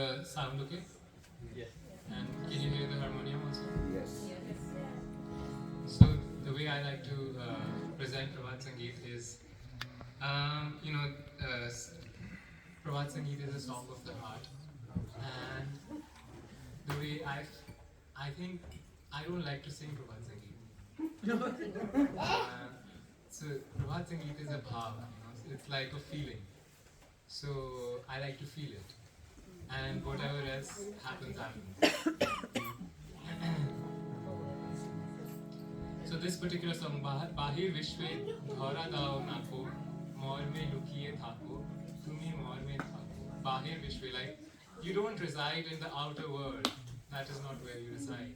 Sound okay? Yes. And can you hear the harmonium also? Yes. So the way I like to present Prout Sangeet is, you know, Prout Sangeet is a song of the heart, and the way I think I don't like to sing Prout Sangeet. So Prout Sangeet is a bhav, it's like a feeling. So I like to feel it, and whatever else happens, happens. So this particular song, Bahir Vishwe Dhara Dao Nako, Maur mein lukiye thako, tumi maur mein thako. Bahir Vishwe, like you don't reside in the outer world. That is not where you reside.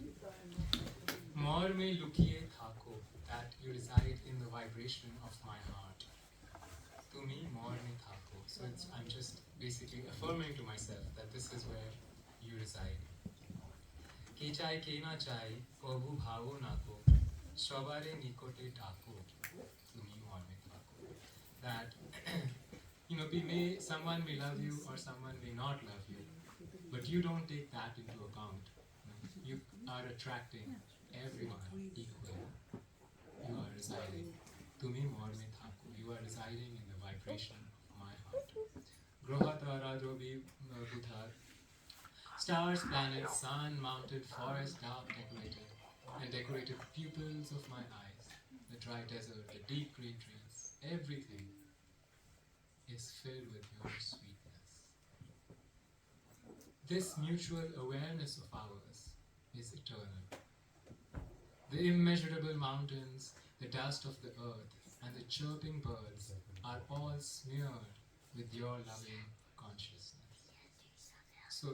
Maur mein lukiye thako, that you reside in the vibration of my heart. Tumi maur mein thako. So I'm just basically affirming to myself that this is where you reside. Ke chai ke na chai, kobu bhavo nako. Shabare nikote tako, tumi morme tako. That someone may love you or someone may not love you, but you don't take that into account. You are attracting everyone equally. You are residing. Tumi morme tako. You are residing in the vibration of my heart. Groha tara drobi budhar. Stars, planets, sun, mountain, forest, dark, decorated. And decorated pupils of my eyes, the dry desert, the deep green trees, everything is filled with your sweetness. This mutual awareness of ours is eternal. The immeasurable mountains, the dust of the earth, and the chirping birds are all smeared with your loving consciousness. So,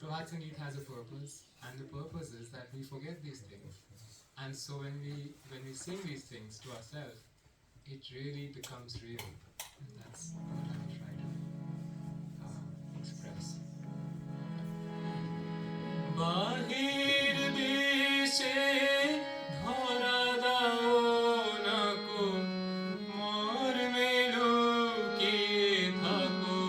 Prout Sangeet has a purpose, and the purpose is that we forget these things. And so when we sing these things to ourselves, it really becomes real. And that's what I'm trying to express. Bahir deshe dhara dao nako, mor mein lukiye thako.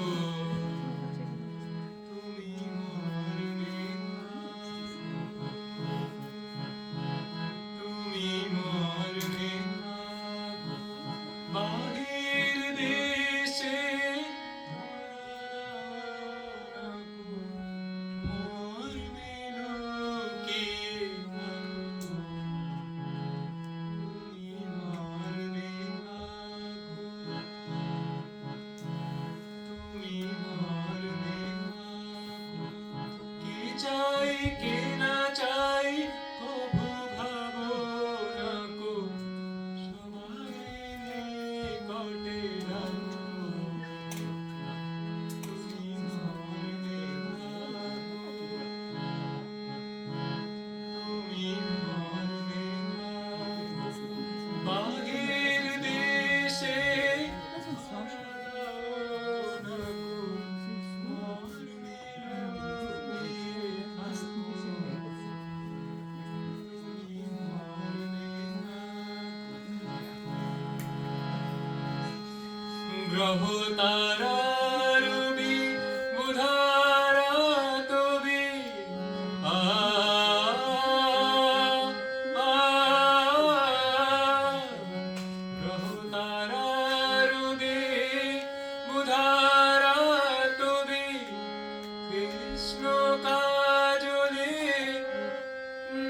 Graho tara rubi budhara tobi Graho tara rubi budhara tobi Krishna kajole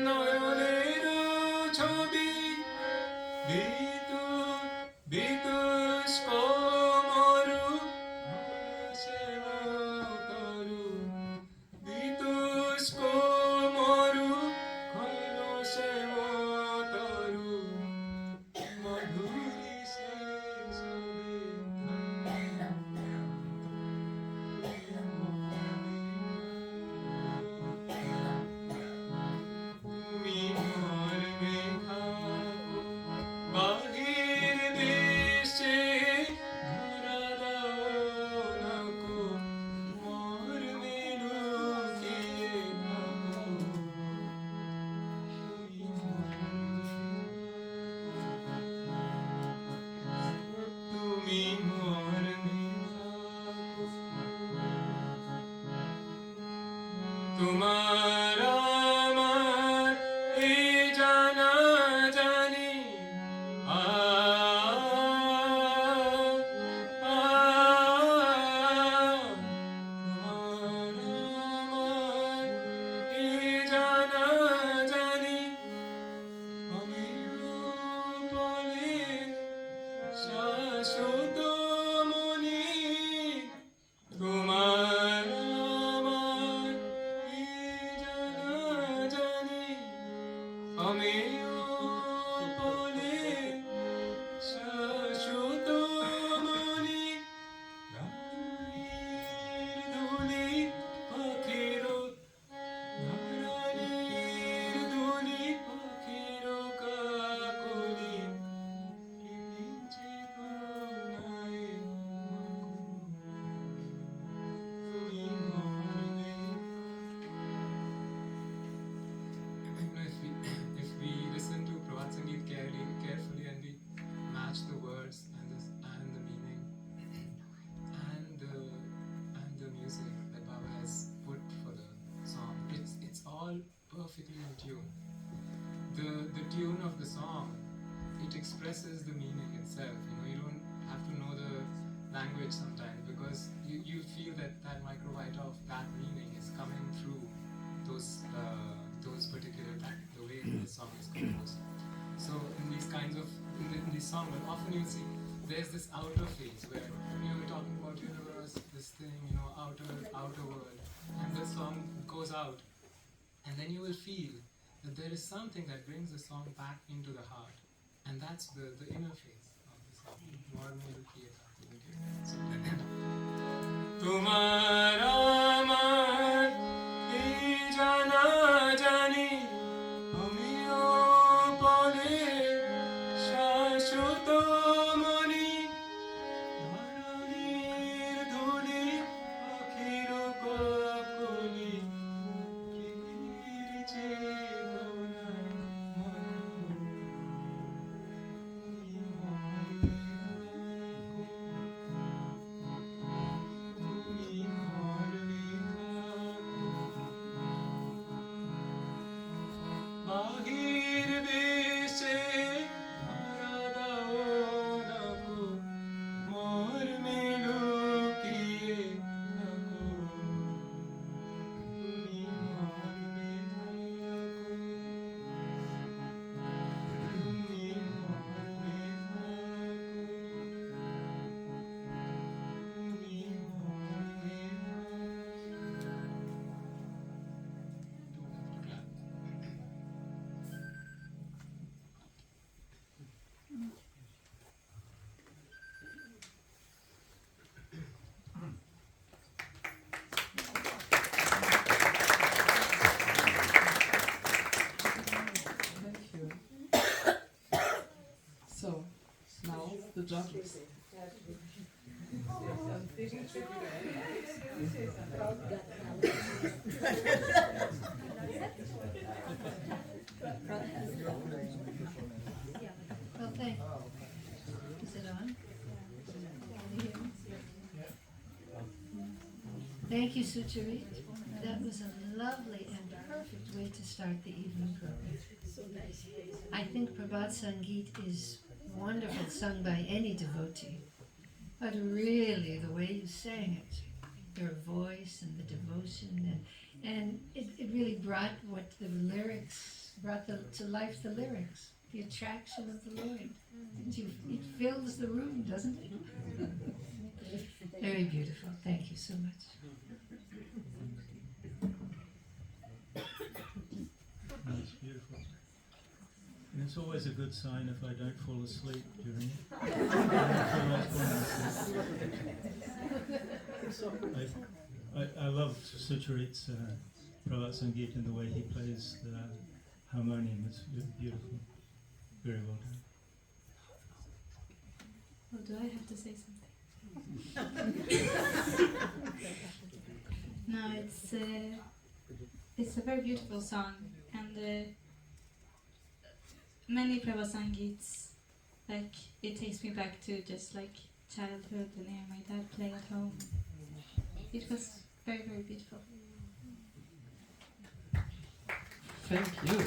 noyoneru chobi Bitusko moru sevotaru Bitusko moru kholo sevotaru Madhuri se sobe তোমার আমার এই জানা জানি আ আ তোমার আমার এই জানা জানি আমিও বলে শাশ্বত মনি তোমার আমার এই জানা জানি আমিও বলে শাশ্বত মনি রানীর দুলি পাখির রানীর দুলি পাখির কাকলি if we listen to Prout carefully and we match the words and the meaning and the music that Baba has put for the song, it's all perfectly in tune. The tune of the song, it expresses the meaning itself. You don't have to know the language sometimes because you feel that microbyte of that meaning is coming through those particular the way the song is composed. So in these kinds of in these songs, often you see there's this outer phase where we're talking about universe, this thing, outer world, and the song goes out, and then you will feel that there is something that brings the song back into the heart, and that's the inner phase of the song. So, তোমার আমার এই জানা জানি আমিও বলে শাশ্বত মনি রানীর ধুলি পাখির কাকলি প্রীতির চেতনায় বাহির দেশে ধরা দাও নাকো মোর মেলুকিয়ে নাকো তুমি মর্মে থাকো তুমি মর্মে থাকো তুমি মর্মে So, now the judges. Well, thank you. Is it on? Thank you, Sucharit. That was a lovely and perfect way to start the evening program. I think Prabhat Sangeet is wonderful, sung by any devotee. But really, the way you sang it, your voice and the devotion, and it really brought what the lyrics, to life the lyrics, the attraction of the Lord. It fills the room, doesn't it? Very beautiful. Thank you so much. That's beautiful. And it's always a good sign if I don't fall asleep during it. I love Sucharit's Prout Sangeet and the way he plays the harmonium. It's beautiful. Very well done. Well, do I have to say something? No, it's a very beautiful song, and many Prabhat Sangeets, like, it takes me back to just like childhood and hearing my dad play at home. It was very, very beautiful. Thank you.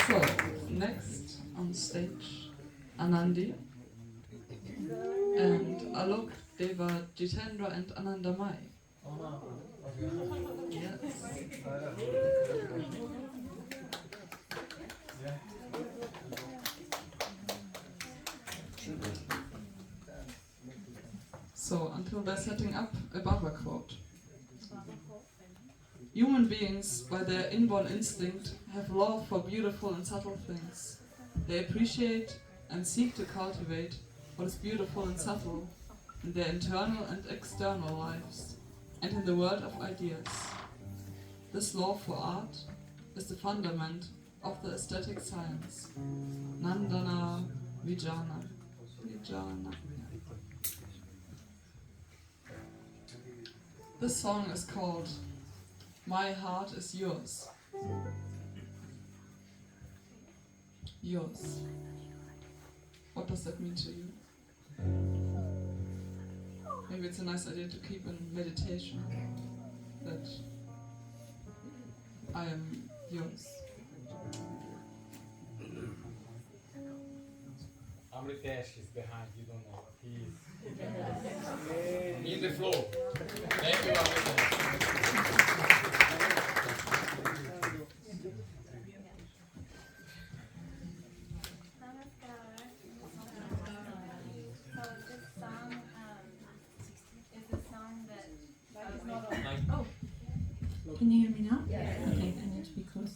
So, next on stage, Anandi and Alok Deva Jitendra and Ananda Mai. Yes. So, until they're setting up a Baba quote. Human beings, by their inborn instinct, have love for beautiful and subtle things. They appreciate and seek to cultivate what is beautiful and subtle in their internal and external lives, and in the world of ideas. This love for art is the fundament of the aesthetic science, Nandana Vijnana. This song is called My Heart is Yours. Yours. What does that mean to you? Maybe it's a nice idea to keep in meditation that I am yours. Amritesh is behind, you don't know. He's in the flow. Thank you, Amritesh. Can you hear me now? Yeah. Okay, I need to be close.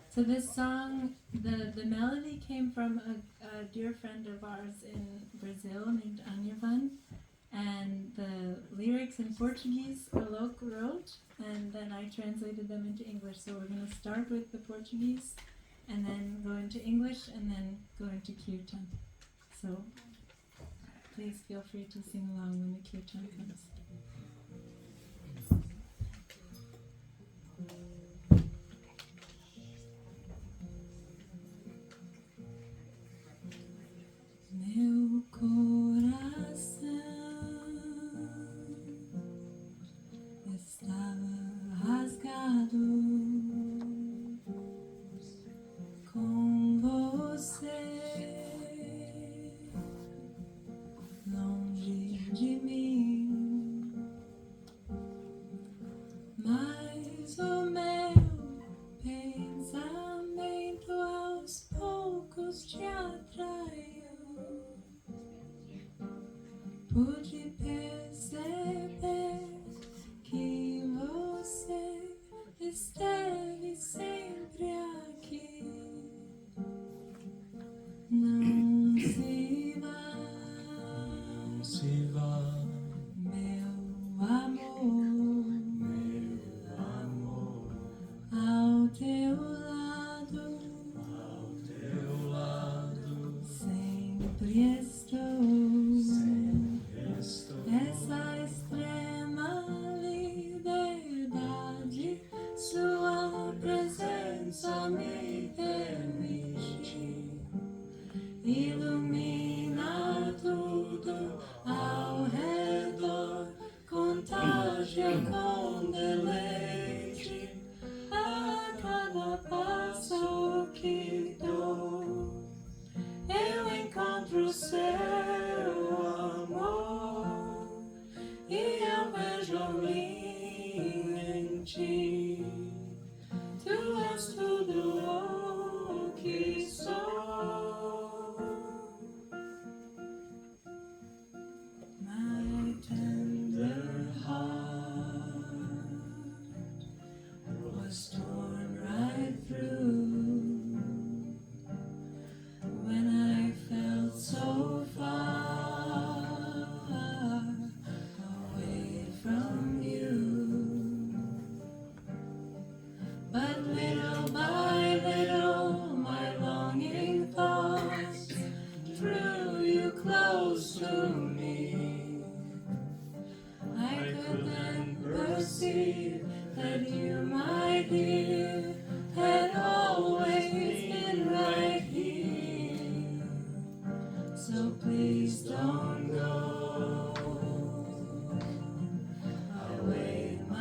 So this song, the melody came from a dear friend of ours in Brazil named Anyavan, and the lyrics in Portuguese Alok wrote, and then I translated them into English. So we're going to start with the Portuguese, and then go into English, and then go into Kirtan. So please feel free to sing along when the Kirtan comes. Meu coração estava rasgado com você longe de mim, mas o meu pensamento aos poucos te atraiu. Pude perceber que você esteve sempre aqui. Não se vá, meu amor, ao teu lado, sempre estou. Essa extrema liberdade, sua presença me permite. Ilumina tudo ao redor, contagia com deleite. A cada passo que dou, eu encontro seu amor, e eu vejo em ti. Tu és tudo o que sou. My tender heart was torn right through when I felt so far away from you. But little by little my longing thoughts drew you close to me. I could then perceive that you, my dear, had always been right here. So please don't go. I'll wait my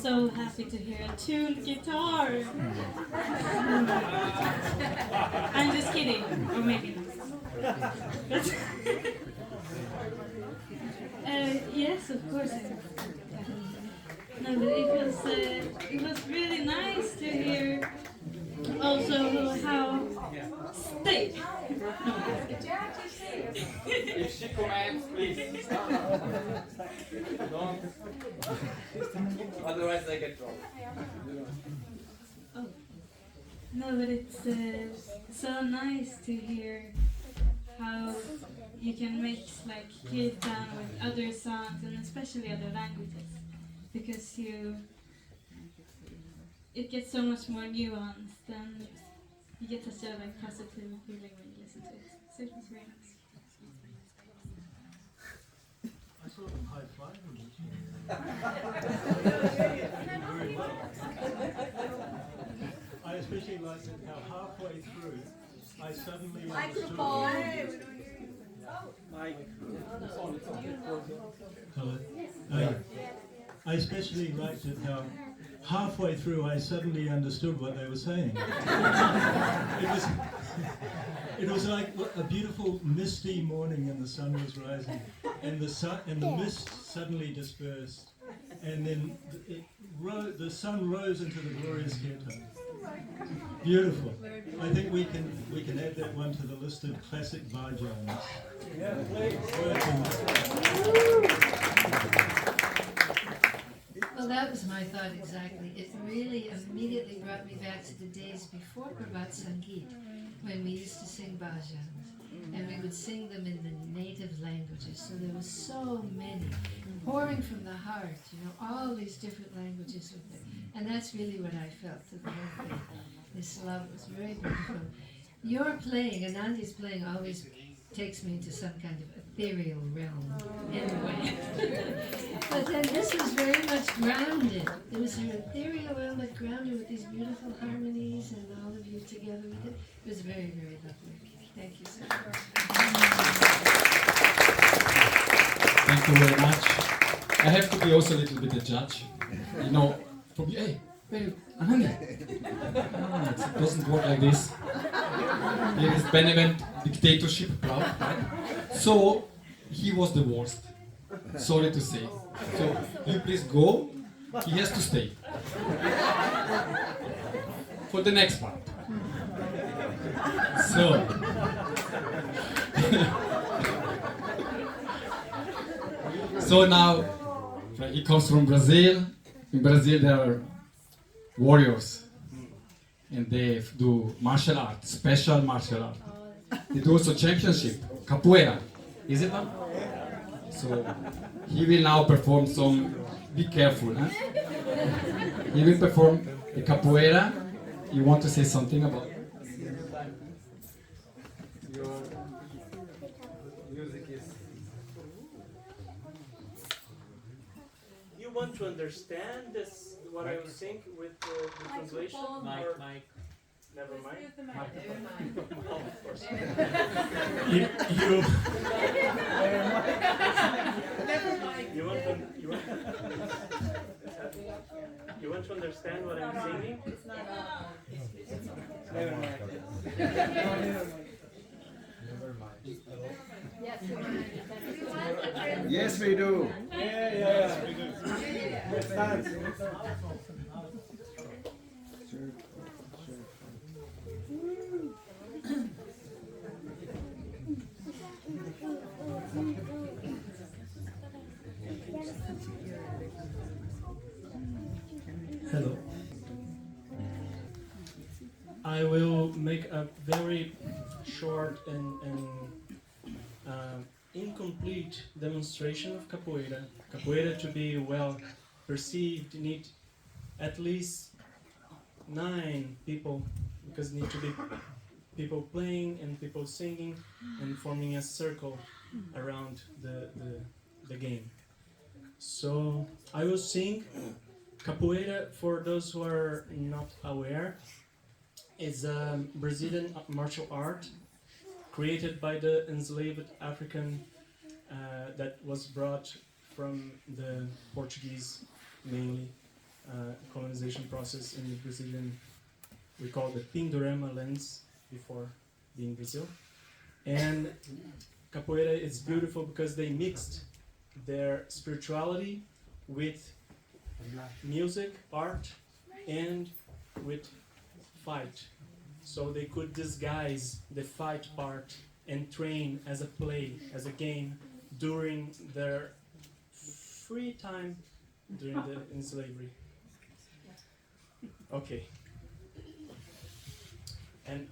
so happy to hear a tuned guitar. I'm just kidding, or maybe not. Yes, of course. No, but it was really nice to hear also how stay. If she commands, please. Don't. Otherwise, I get dropped. Oh. No, but it's so nice to hear how you can mix like kirtan with other songs and especially other languages, because it gets so much more nuanced and you get such a like positive feeling when you listen to it. So it was very nice. I saw them high-fiving each other. I especially liked it how halfway through I suddenly understood. Hello. I especially liked it how halfway through I suddenly understood what they were saying. It was like a beautiful misty morning and the sun was rising, and the mist suddenly dispersed, and then the sun rose into the glorious kirtan. Beautiful. I think we can add that one to the list of classic bhajans. Well, that was my thought exactly. It really immediately brought me back to the days before Prout Sangeet, when we used to sing bhajans. And we would sing them in the native languages. So there were so many, pouring from the heart, all these different languages with it. And that's really what I felt to the whole thing. This love was very beautiful. Your playing, Anandi's playing, always takes me into some kind of ethereal realm anyway. But then this was very much grounded. It was her ethereal realm, but grounded with these beautiful harmonies and all of you together with it. It was very, very lovely. Thank you so much. Thank you very much. I have to be also a little bit a judge. From hey, Anandi. No, it doesn't work like this. Here is benevolent dictatorship, Prout, right? So, he was the worst. Sorry to say. So, you please go. He has to stay. For the next part. So, so now, he comes from Brazil. In Brazil, there are warriors, and they do martial art, special martial art. They do also championship, capoeira. Is it one? So he will now perform some. Be careful, huh? He will perform the capoeira. You want to say something about? Your music is. You want to understand this? What I was saying with the translation? Mike. Never mind. Oh, of course. You want to understand what I'm singing? Never mind. Yes, we do. Yes, we do. Let's dance. Hello. I will make a very short and incomplete demonstration of capoeira. Capoeira, to be well perceived, you need at least 9 people, because need to be people playing and people singing and forming a circle around the game. So I will sing. Capoeira, for those who are not aware, is a Brazilian martial art created by the enslaved African that was brought from the Portuguese mainly colonization process in the Brazilian, we call the Pindorama lens before being Brazil. And capoeira is beautiful because they mixed their spirituality with music, art, and with fight. So they could disguise the fight part and train as a play, as a game, during their free time during in slavery. Okay. And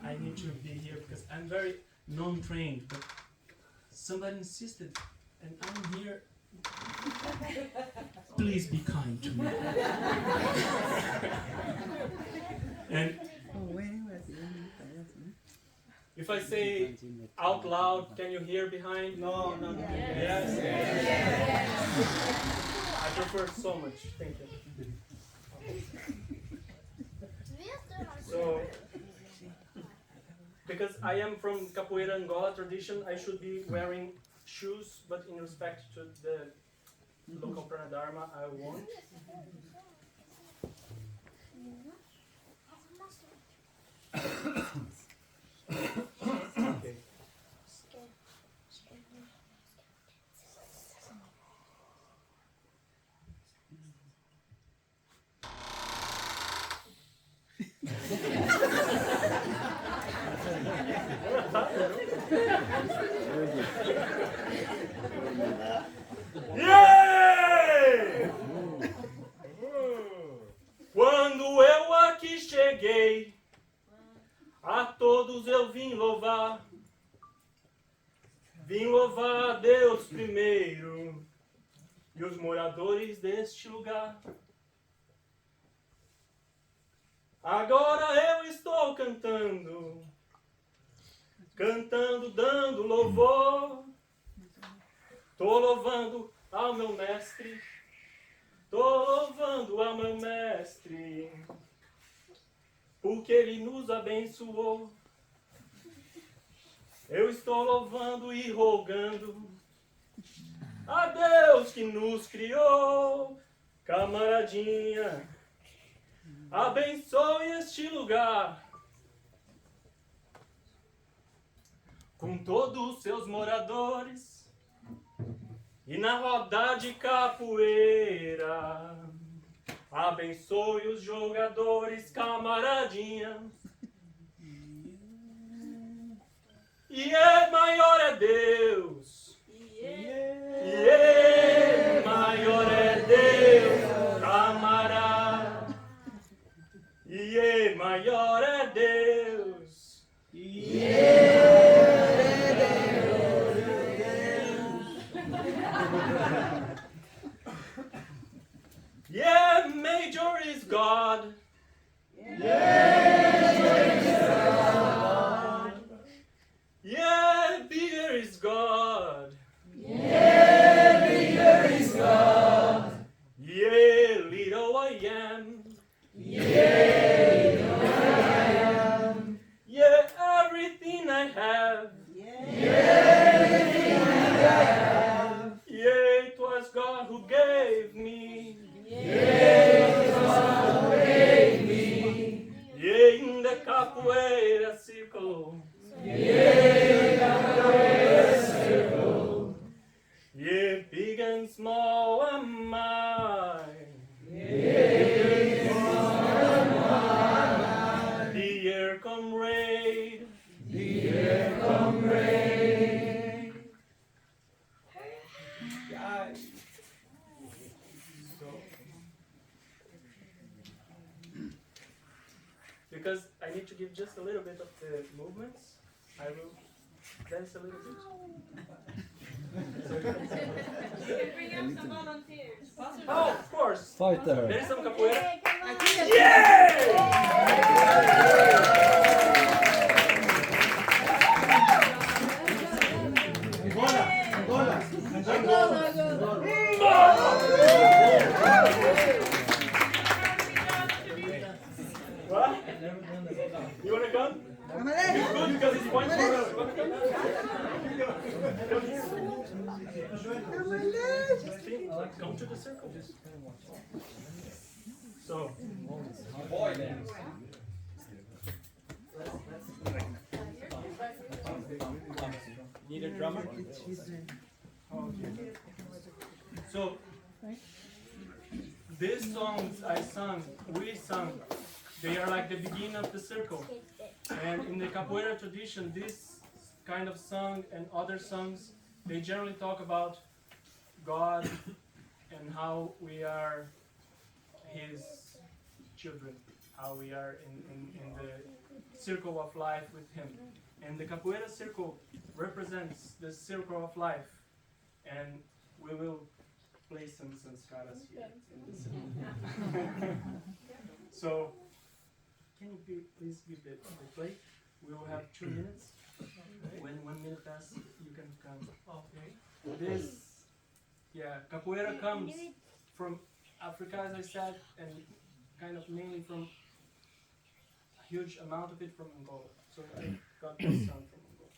I need to be here because I'm very non-trained, but somebody insisted, and I'm here. Please be kind to me. And if I say out loud, can you hear behind? No, no, no. Yes. Yes. I prefer it so much. Thank you. So, because I am from Capoeira Angola tradition, I should be wearing shoes, but in respect to the local Pranadharma, I won't. Okay. Yeah! Quando eu aqui cheguei, a todos eu vim louvar. Vim louvar a Deus primeiro e os moradores deste lugar. Agora eu estou cantando, cantando, dando louvor. Tô louvando ao meu mestre, tô louvando ao meu mestre, porque ele nos abençoou. Eu estou louvando e rogando a Deus que nos criou. Camaradinha, abençoe este lugar, com todos os seus moradores, e na roda de capoeira, abençoe os jogadores, camaradinha. E maior é Deus, e maior é Deus, camarada. E maior é Deus, yeah, major is God. Yeah, bigger is God. Yeah, little I am. Yeah, everything I have. Yeah, it was God who gave me. Yeah, in the capoeira circle. Yeah, big and small am I. Dear comrade. Because I need to give just a little bit of the movements, I will dance a little bit. You can bring up some volunteers. Oh, of course! Fighter. There is some capoeira. What? You wanna come? It's good because it's point for us. You wanna come? Come here. Come to the circle. So, need a drummer? Okay. So, these songs we sung, they are like the beginning of the circle. And in the capoeira tradition, this kind of song and other songs, they generally talk about God and how we are His children, how we are in the circle of life with Him. And the capoeira circle represents the circle of life. And we will play some sanskaras here in this circle. So, can you please give the play? We will have 2 minutes. When 1 minute passes, you can come. Okay. This, capoeira comes from Africa, as I said, and kind of mainly from a huge amount of it from Angola. So I got this song from Angola.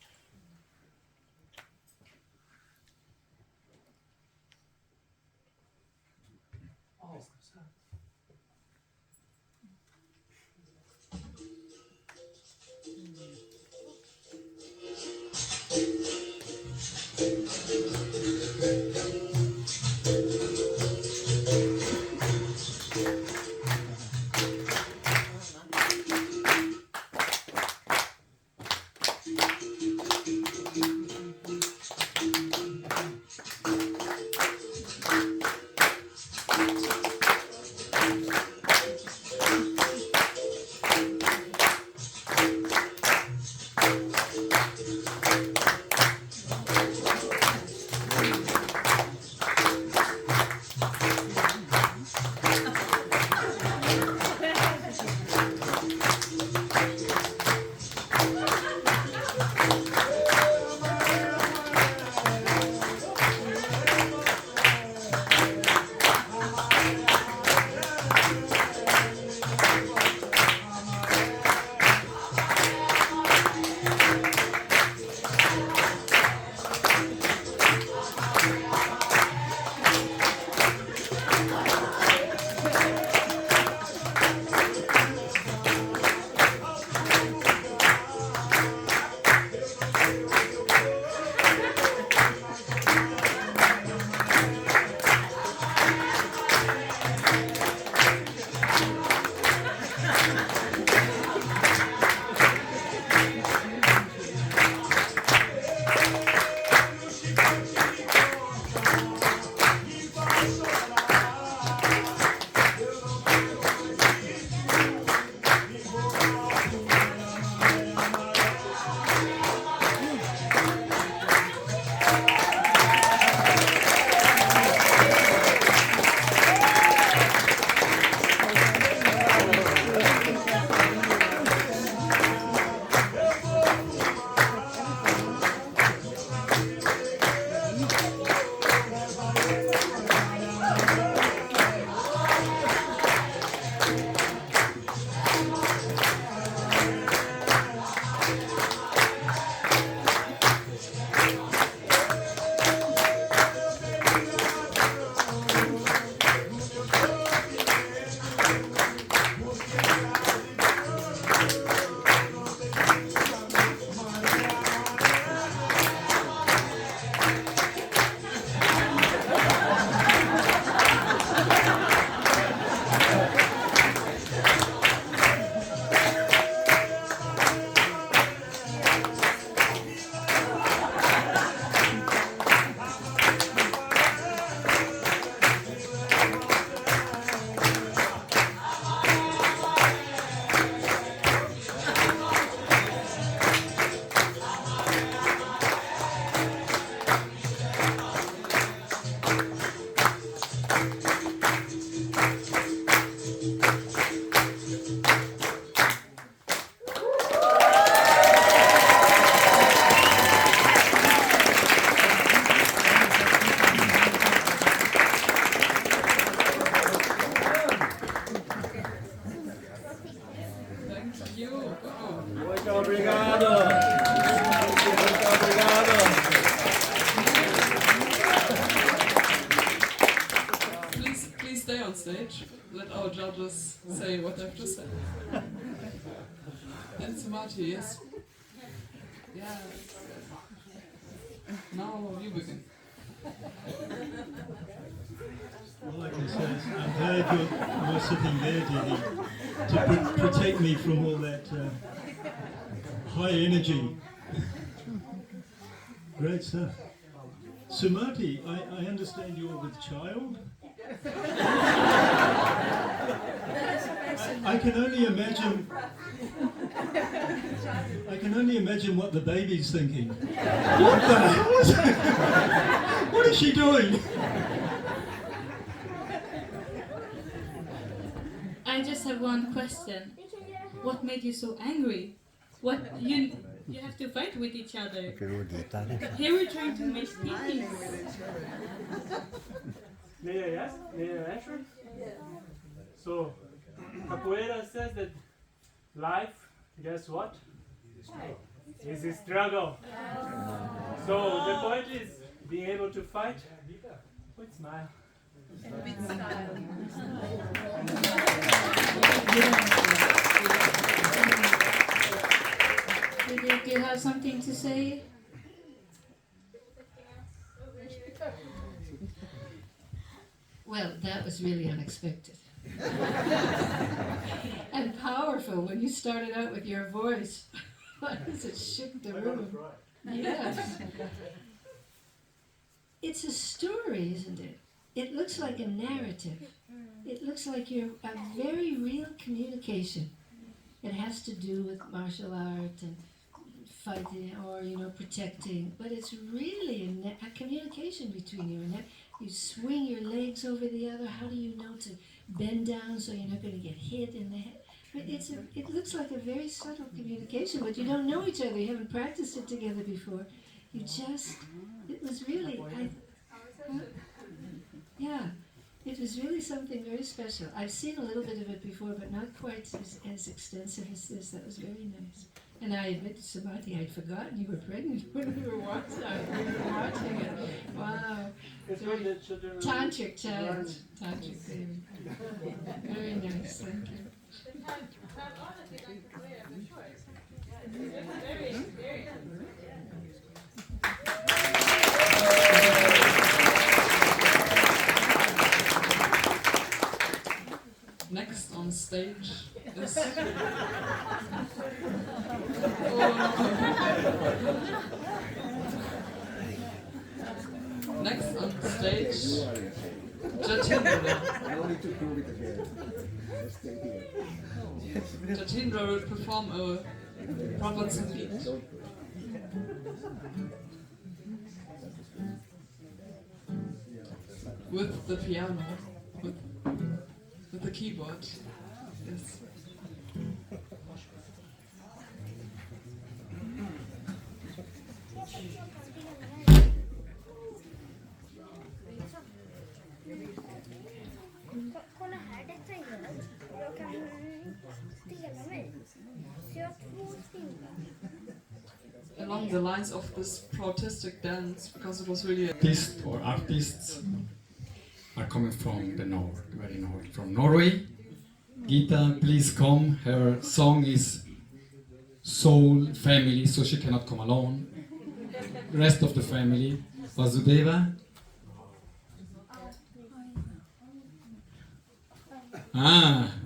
stay on stage. Let our judges say what they have to say. And Samadhi, yes. Yes. Now you begin. All I can say is I'm glad you're sitting there, Didi, to protect me from all that high energy. Great stuff. Sumati, I understand you're with child? I can only imagine what the baby's thinking. What is she doing? I just have one question. What made you so angry? What you have to fight with each other. Here we're trying to make peace. May I ask? May I answer? So, Capoeira says that life, guess what? Is a struggle. So the point is being able to fight with smile. Do you have something to say? Well, that was really unexpected. And powerful when you started out with your voice. It shook the room. Yes. It's a story, isn't it? It looks like a narrative. It looks like you're a very real communication. It has to do with martial art and fighting or, protecting. But it's really a communication between you and that. You swing your legs over the other. How do you know to bend down so you're not going to get hit in the head? But it looks like a very subtle communication, but you don't know each other. You haven't practiced it together before. It was really, it was really something very special. I've seen a little bit of it before, but not quite as extensive as this. That was very nice. And I admit to Samadhi, I'd forgotten you were pregnant when we were watching it. Wow. It's when the children Tantric challenge. Tantric baby. Very nice, thank you. Have honestly done clear the choice. Very, very. Next on stage is... Next on stage, Jatindra. Jatindra will perform a Prout Convention with the piano, with the keyboard. Yes. Kolla här, detta är rött. Jag kan dela mig. Så jag har 2 fingrar. Along the lines of this protestic dance, because it was really Artists are coming from the north, very north, from Norway. Gita, please come. Her song is Soul Family, so she cannot come alone. Rest of the family, Vasudeva.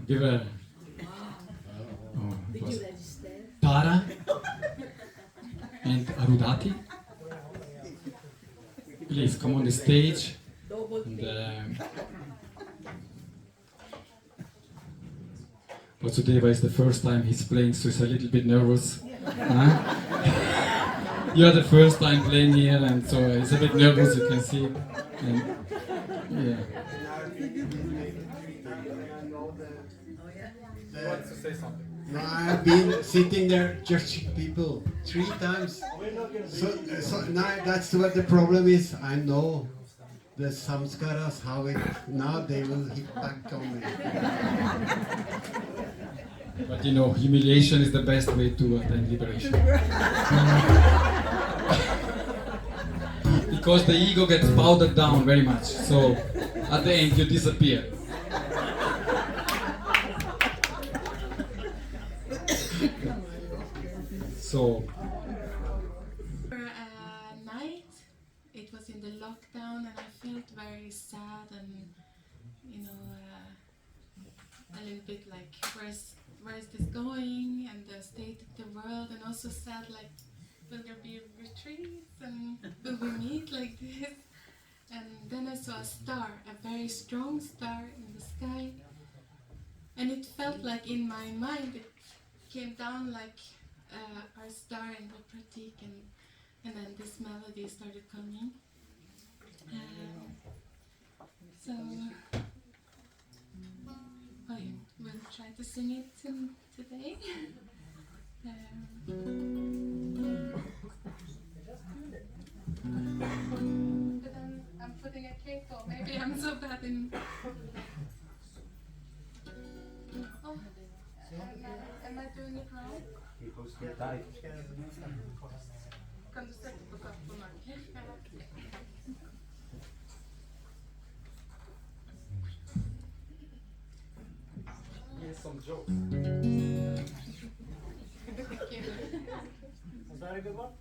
Give her. It was Tara and Arudhati. Please come on the stage. And, Vasudeva is the first time he's playing, so he's a little bit nervous. You're the first time playing here, and so he's a bit nervous, you can see. And, yeah. Wants to say something. No, I've been sitting there judging people 3 times. So now that's what the problem is. I know the samskaras, how it, now they will hit back on me. But humiliation is the best way to attain liberation. Because the ego gets powdered down very much, so at the end you disappear. So For a night, it was in the lockdown, and I felt very sad and, a little bit like, where's this going, and the state of the world, and also sad like, will there be retreats, and will we meet like this? And then I saw a star, a very strong star in the sky, and it felt like in my mind it came down like our star in the pratik, and then this melody started coming. So I will try to sing it today. But then I'm putting a cake on. Maybe I'm so bad in. Oh, am I doing it wrong? Kan du sätta på kapporna? Here's some jokes. Was that a good one?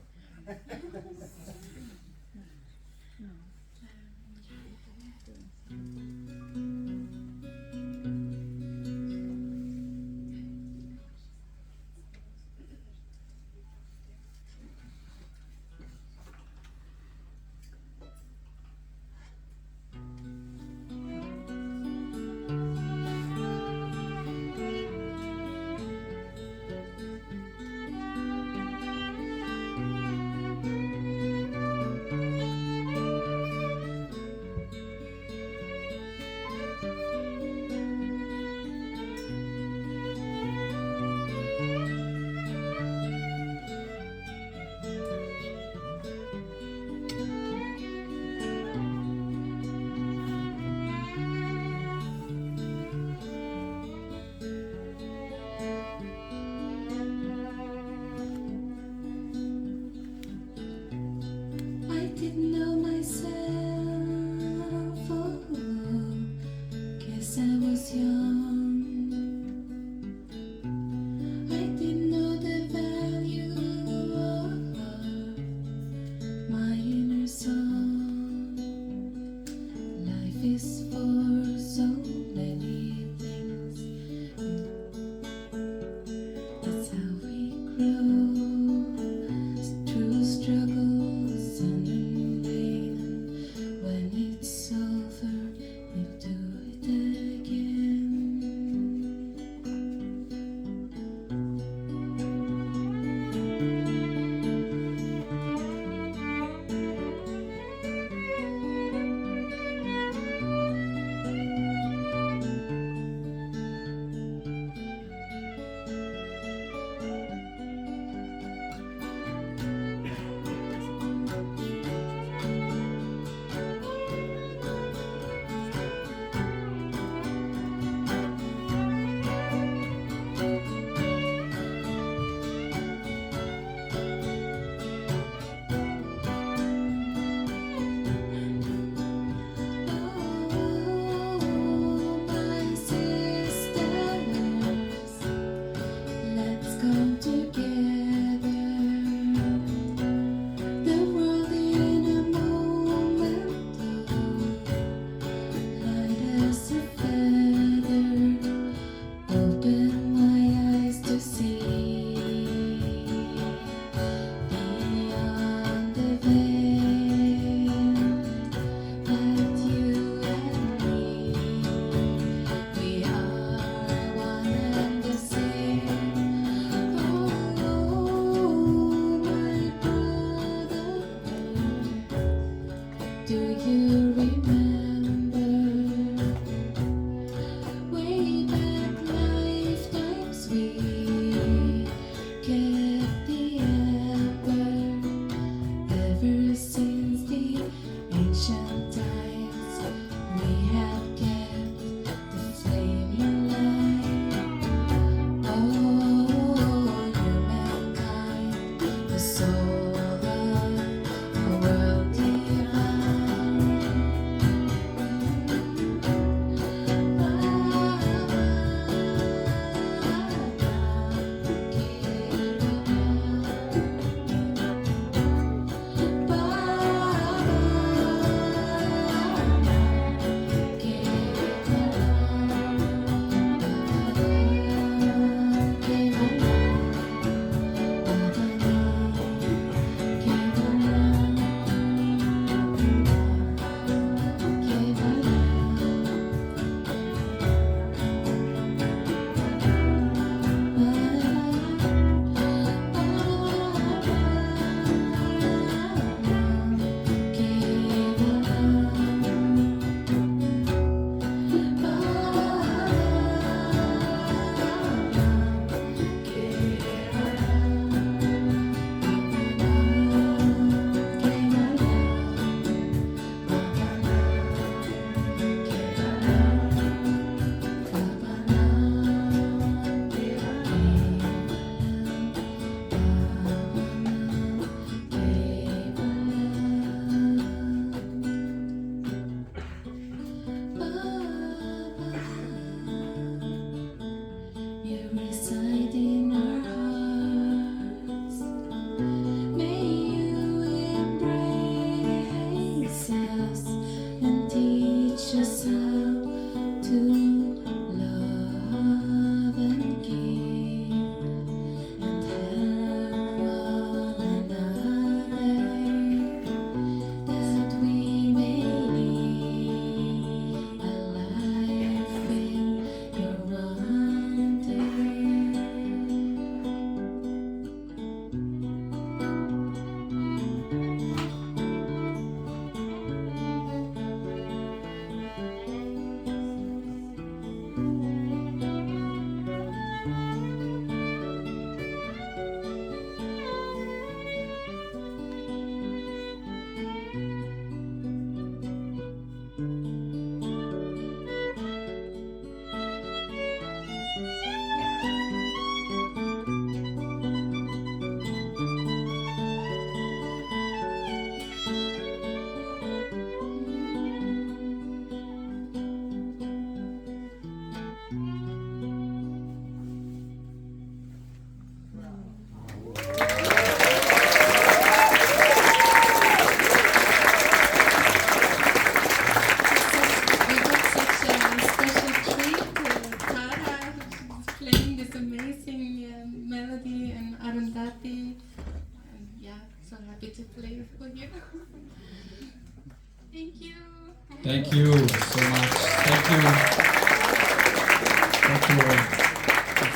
Thank you so much. Thank you.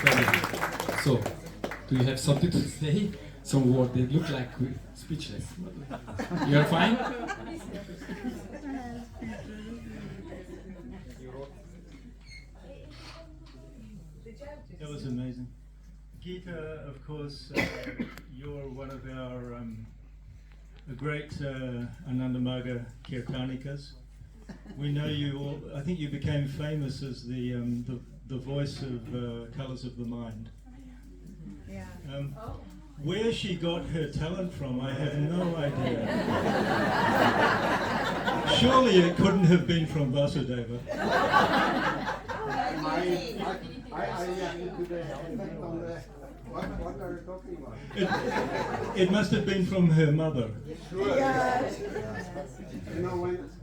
Thank you. So, do you have something to say? Some word, they look like speechless. You're fine? That was amazing. Gita, of course, you're one of our great Anandamaga Kirtanikas. We know you all. I think you became famous as the voice of Colours of the Mind. Yeah. Where she got her talent from, I have no idea. Surely it couldn't have been from Vasudeva. What are you talking about? It must have been from her mother. Sure. Yes. You know,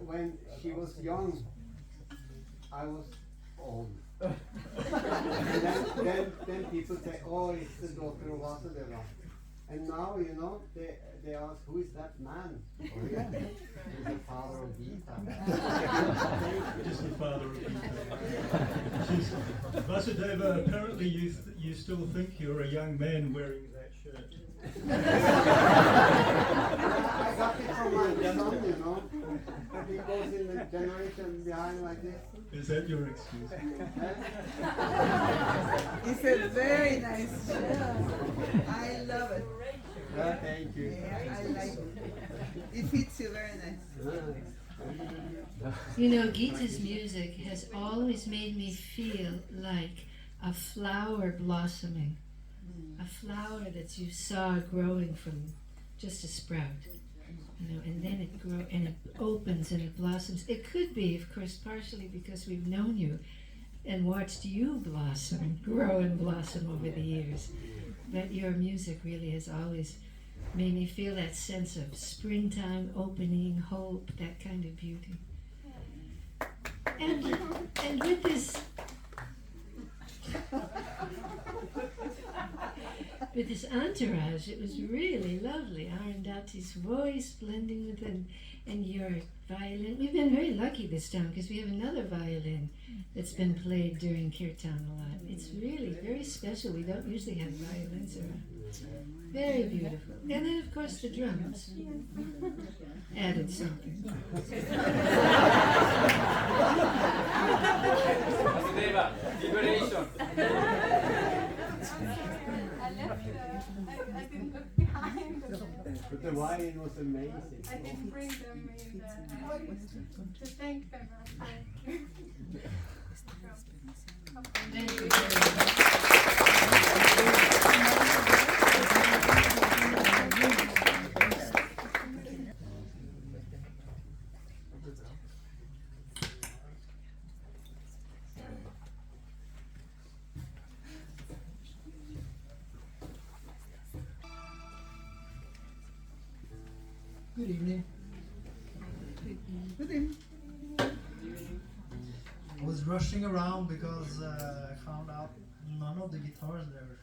when she was young, I was old. And then people say, oh, it's the daughter of Vasudeva. And now, you know, they ask, who is that man? Oh, yeah. He's the father of Gita. Just the father of Gita. Vasudeva, apparently you still think you're a young man wearing that shirt. I got it from my son, you know. But he goes in the generation behind like this. Is that your excuse? It's a very nice shirt. I love it. Thank you. Yeah, I like it. It fits you very nice. You know, Gita's music has always made me feel like a flower blossoming. A flower that you saw growing from just a sprout. You know, and then it grows and it opens and it blossoms. It could be, of course, partially because we've known you and watched you blossom, grow and blossom over the years. But your music really has always made me feel that sense of springtime, opening, hope, that kind of beauty. And with this with this entourage, it was really lovely. Arundhati's voice blending with and your violin. We've been very lucky this time because we have another violin that's been played during Kirtan a lot. It's really very special. We don't usually have violins around. Very beautiful. And then, of course, the drums added something. Liberation. I didn't look behind. But the violin was amazing. I didn't bring them in the audience to thank them. Thank you. Good evening. Good evening. I was rushing around because I found out none of the guitars there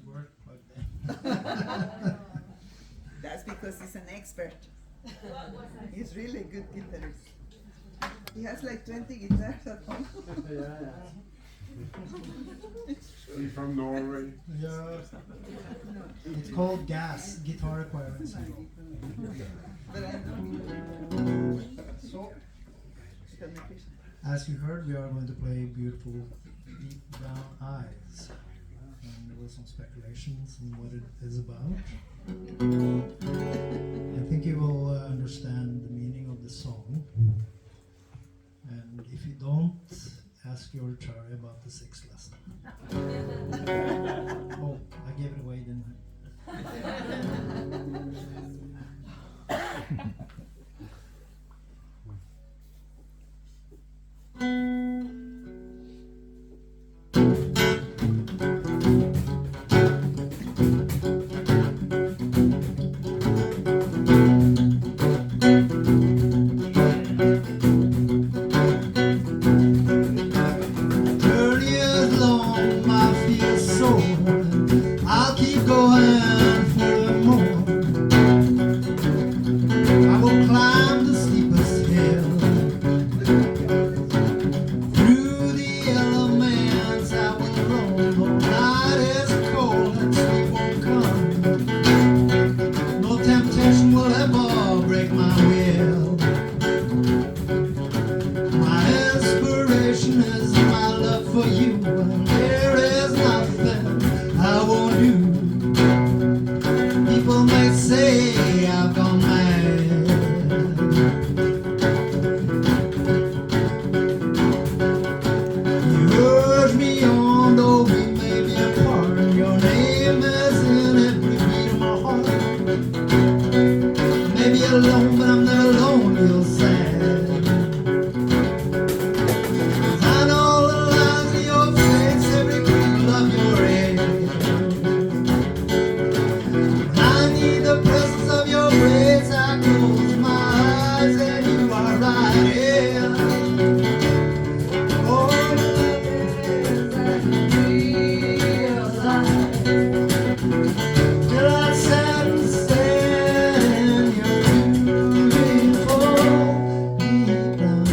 work like that. That's because he's an expert. He's really a good guitarist. He has like 20 guitars at home. He's from Norway. Yeah. It's called GAS, Guitar Acquirement Syndrome. But I know. So, as you heard, we are going to play beautiful Deep Brown Eyes. And there were some speculations on what it is about. I think you will understand the meaning of the song. And if you don't, ask your Acharya about the sixth lesson. Oh, I gave it away, didn't I? I'll keep going for more. condition is my love for you, and there is nothing I won't do. People may say I've gone mad. You urge me on, though we may be apart. Your name is in every beat of my heart. Maybe alone, but I'm never lonely or sad. I know the lines of your face, every crinkle of your head. I need the presence of your grace. I close my eyes and you are right here. Oh, the days I realize till I sat and stared in your beautiful deep brown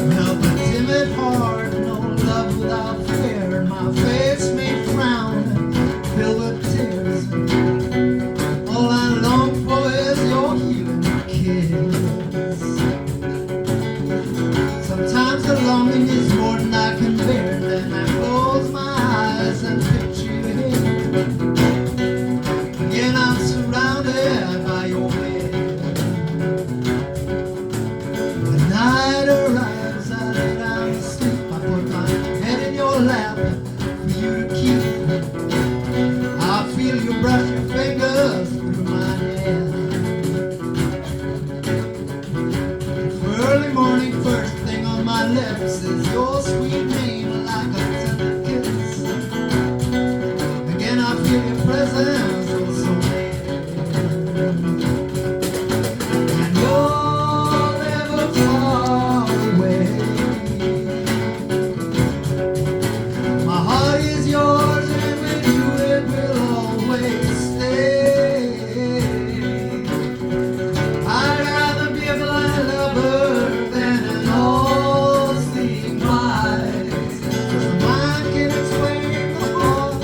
Well, the timid heart, no love without fear. My face may frown and fill with tears. All I long for is your healing kiss. Sometimes the longing is more than I can bear. Then I close my eyes and picture you here. Again I'm surrounded by your bed. The night arrives, I lay down to sleep. I put my head in your lap for you to keep. I feel you brush your fingers through my hair. Early morning, first thing on my lips is your sweet name like a tender kiss. Again I feel your presence, oh so near. And you're never far away. My heart is yours, and with you it will always stay. I'd rather be a blind lover than an all-seeing eyes. 'Cause the mind can explain the heart,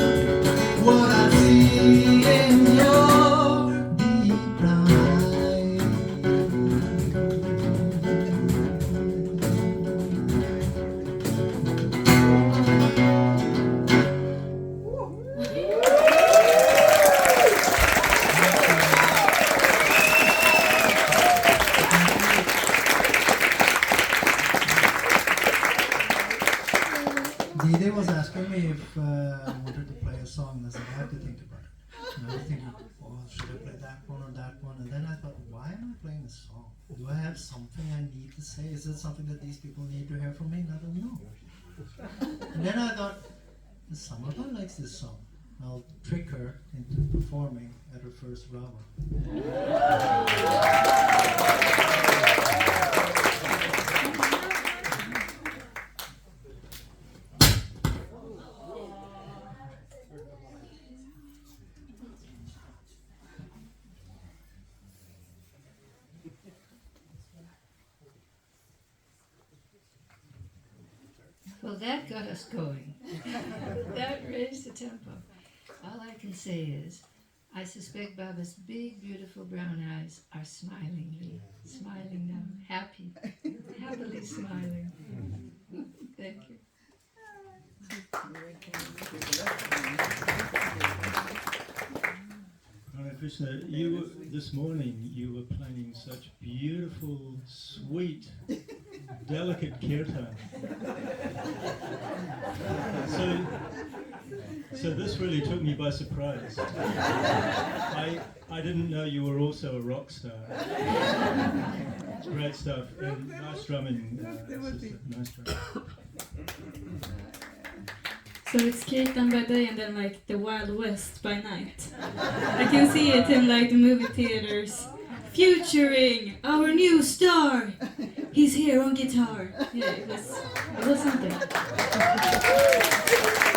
what I see in your deep brown eyes. Dide was asking me if I wanted to play a song, and I said, I have to think about it. And I was thinking, oh, should I play that one or that one? And then I thought, why am I playing this song? Do I have something I need to say? Is it something that these people need to hear from me? And I don't know. And then I thought, Samarpa likes this song. I'll trick her into performing at her first Rama. Well, that got us going. That raised the tempo. All I can say is, I suspect Baba's big, beautiful brown eyes are smiling now, happily smiling. Thank you. Hare Krishna, you this morning you were playing such beautiful, sweet, delicate kirtan. So this really took me by surprise. I didn't know you were also a rock star. Great stuff, and nice drumming, sister. Nice drumming. So it's Kirtan by day and then like the Wild West by night. I can see it in like the movie theaters. Featuring our new star. He's here on guitar. Yeah, it was something.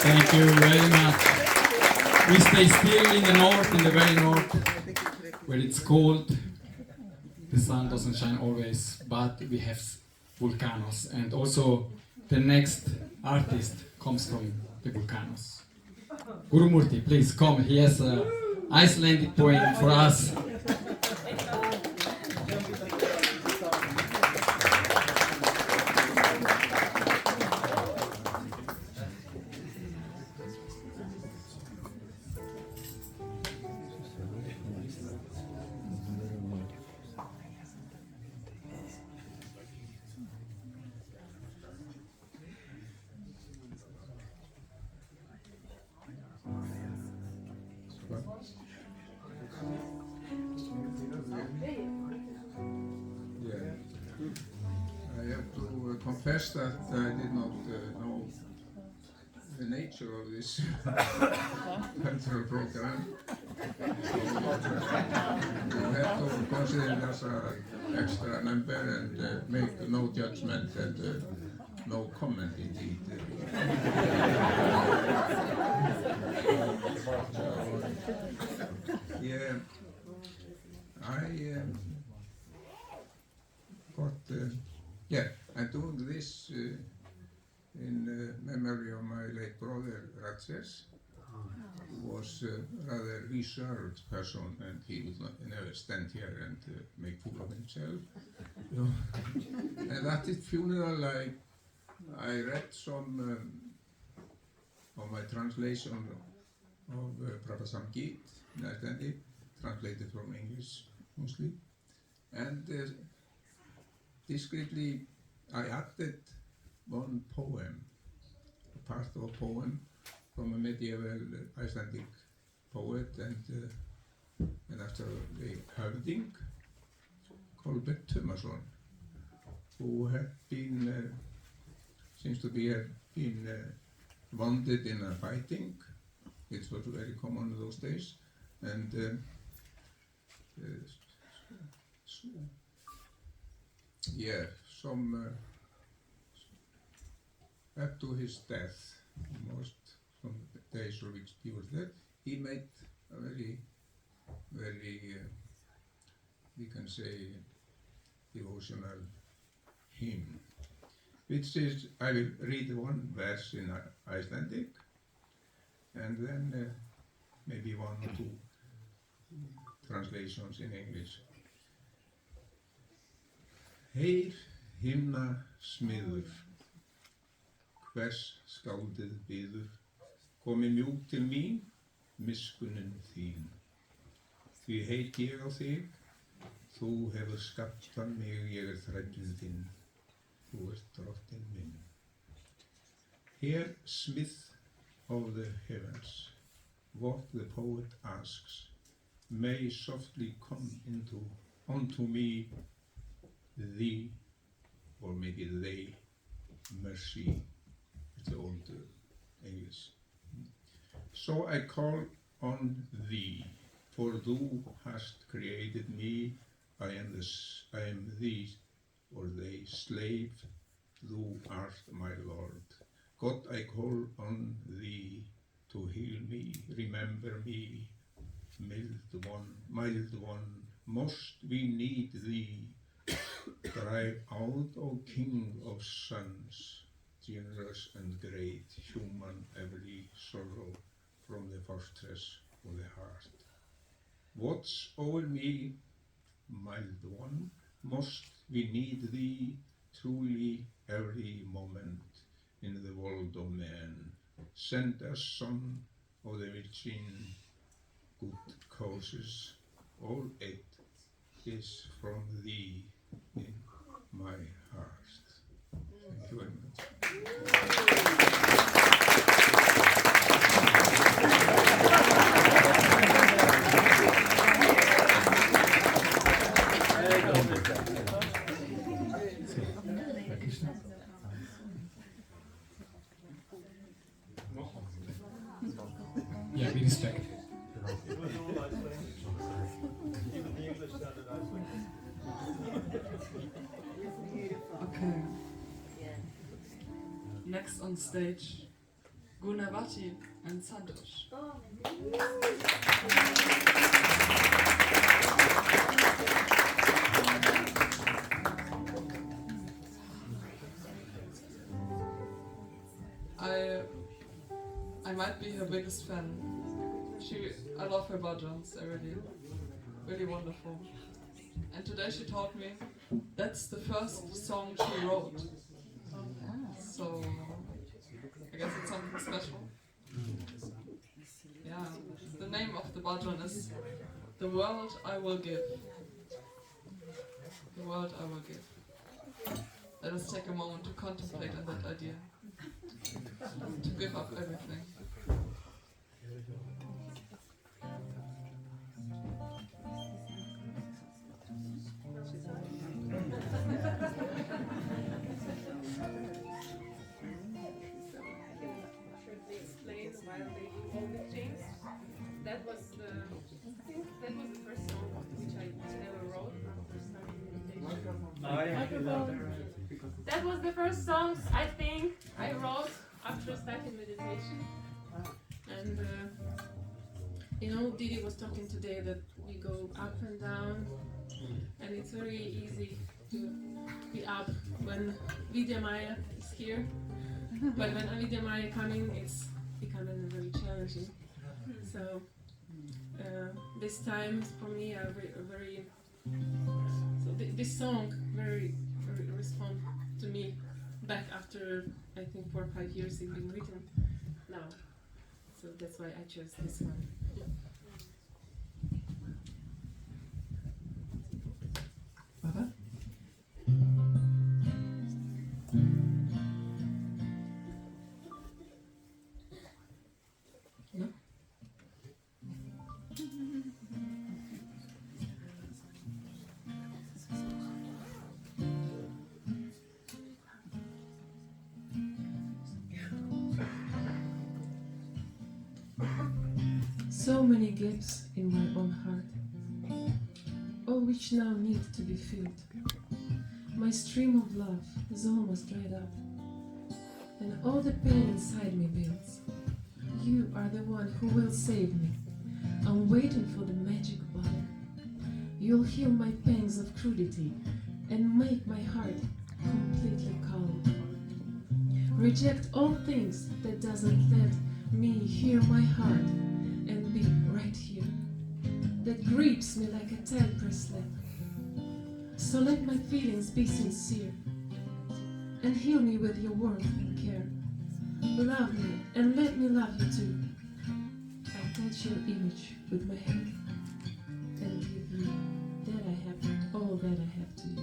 Thank you very much. We stay still in the north, in the very north, where it's cold. The sun doesn't shine always, but we have volcanoes, and also The next artist comes from the Vulcanos. Gurumurti, please come. He has an Icelandic poem for us. I have to confess that I did not know the nature of this cultural program. So you have to consider it as an extra number and make no judgment and no comment indeed. Yeah, I I'm doing this in memory of my late brother Ratses, who was a rather reserved person, and he would never stand here and make fool of himself. And at his funeral, I read some of my translation of Prout Convention in Icelandic, translated from English mostly, and discreetly I added one poem, a part of a poem from a medieval Icelandic poet and after a höfding called Tumason, who had been, seems to be had been wounded in a fighting, which was very common in those days, and up to his death, most from the days of which he was dead, he made a very, we can say, devotional hymn, which is, I will read one verse in Icelandic, and then maybe one or two translations in English. Heyr himna smiður, hvers skáldið biður, komi mjúk til mín, miskunnin þín. Því heit ég á þig, þú hefur skapað mig, ég þrællinn þinn, þú ert drottinn minn. Here, smith of the heavens, what the poet asks, may softly come unto me, thee, or maybe they, mercy. It's old English. So I call on thee, for thou hast created me. I am thee, or they, slave. Thou art my Lord. God, I call on thee to heal me, remember me, mild one. Most we need thee. Drive out, O King of sons, generous and great, human every sorrow from the fortress of the heart. Watch over me, mild one, most we need thee truly every moment in the world of man. Send us some of the Virgin good causes, all aid is from thee in my heart. Thank you very much. Yeah, we respect. Okay. Next on stage, Gunavati and Santosh. I might be her biggest fan. I love her bhajans, really wonderful. And today she told me that's the first song she wrote. So I guess it's something special. Yeah, the name of the bhajan is The World I Will Give. The World I Will Give. Let us take a moment to contemplate on that idea. To give up everything. Should we explain why they do all the things? That was the first song which I never wrote after starting meditation. That was the first songs I think I wrote after starting meditation. And you know, Didi was talking today that we go up and down, and it's very easy to be up when Vidya Maya is here. But when Avidya Maya coming, it's becoming very challenging. So this time for me, this song very respond to me back after I think 4 or 5 years it's been written now. So that's why I chose this one. Baba? No? So many gaps in my own heart, all which now need to be filled. My stream of love is almost dried up, and all the pain inside me builds. You are the one who will save me. I'm waiting for the magic button. You'll heal my pangs of crudity and make my heart completely calm. Reject all things that doesn't let me hear my heart and be right here, that grips me like a tight bracelet. So let my feelings be sincere and heal me with your warmth and care. Love me and let me love you too. I touch your image with my hand and give you that I have, all that I have to you.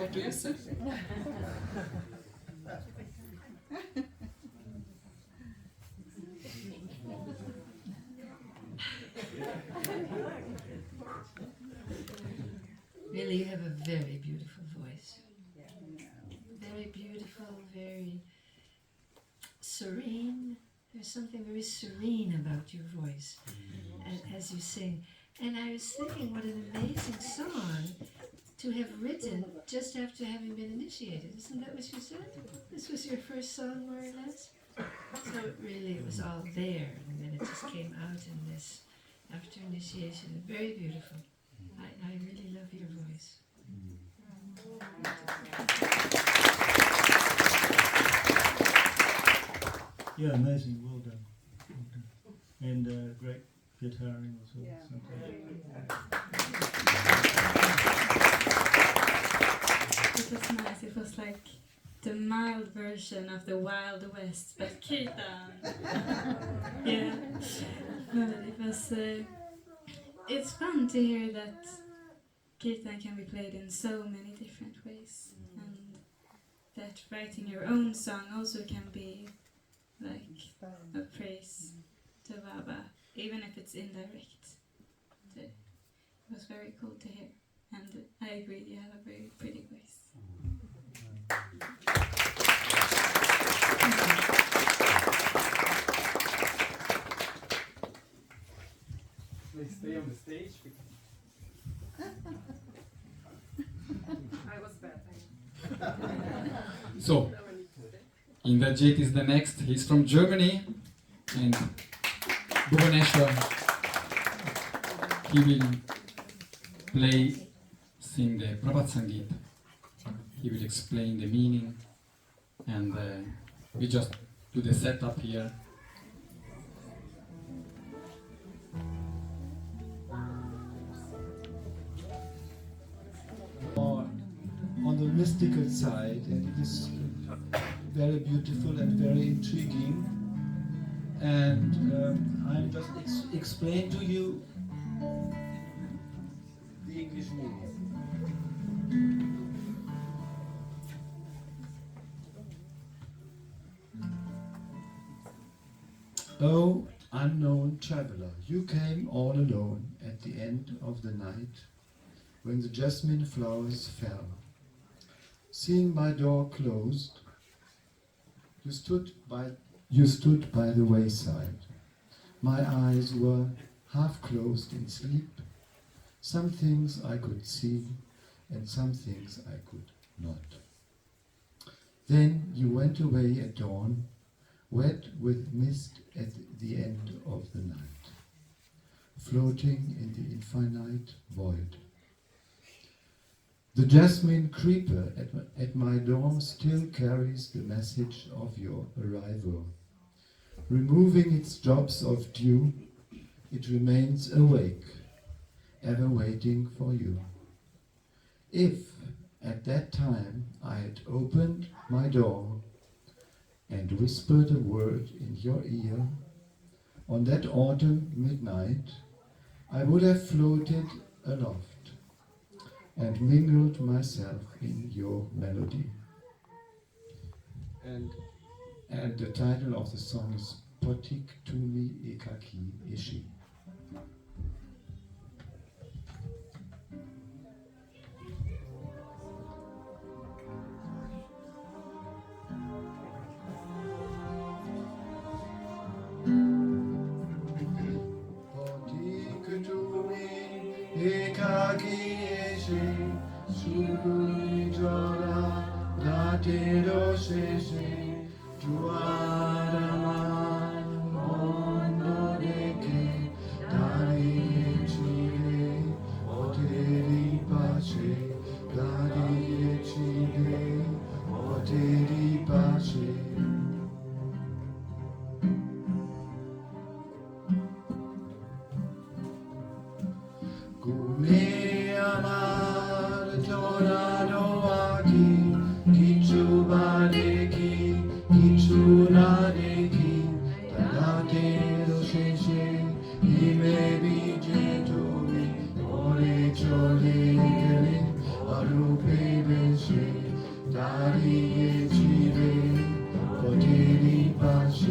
What do you say? Really, you have a very beautiful voice. Very beautiful, very serene. There's something very serene about your voice as you sing. And I was thinking, what an amazing song to have written just after having been initiated. Isn't that what you said? This was your first song, more or less? So it was all there, and then it just came out in this after initiation. Very beautiful. I really love your voice. Yeah, amazing. Well done. Well done. And great guitaring as well. It was nice. It was like the mild version of the Wild West, but Keaton. Yeah. But it was. It's fun to hear that Keaton can be played in so many different ways, and that writing your own song also can be like a praise to Baba, even if it's indirect. It was very cool to hear, and I agree, you have a very pretty voice. Please stay on the stage. I was bad. So, Indrajit is the next. He's from Germany, and Bhuvaneshwar. He will sing the Prout Sangeet. He will explain the meaning, and we just do the setup here. On the mystical side, and it is very beautiful and very intriguing. And I'll just explain to you the English meaning. Oh, unknown traveler, you came all alone at the end of the night when the jasmine flowers fell. Seeing my door closed, you stood by the wayside. My eyes were half closed in sleep. Some things I could see, and some things I could not. Then you went away at dawn, wet with mist at the end of the night, floating in the infinite void. The jasmine creeper at my door still carries the message of your arrival. Removing its drops of dew, it remains awake, ever waiting for you. If at that time I had opened my door and whispered a word in your ear, on that autumn midnight, I would have floated aloft and mingled myself in your melody. And the title of the song is Potik Tumi Ekaki Ishi. Potik Tumi Ekaki Shuri Jora Latero Sheshe Juarama Mondo Deke Dari Chile Oteri Pache Dari Chile Oteri Pache. Kume amar torado aki, kichu bareki, kichu nadeki, tadate dosheshe, ime bije tobi, ore chole kere, arupe beshe. 다리에 지뢰 버티니 파시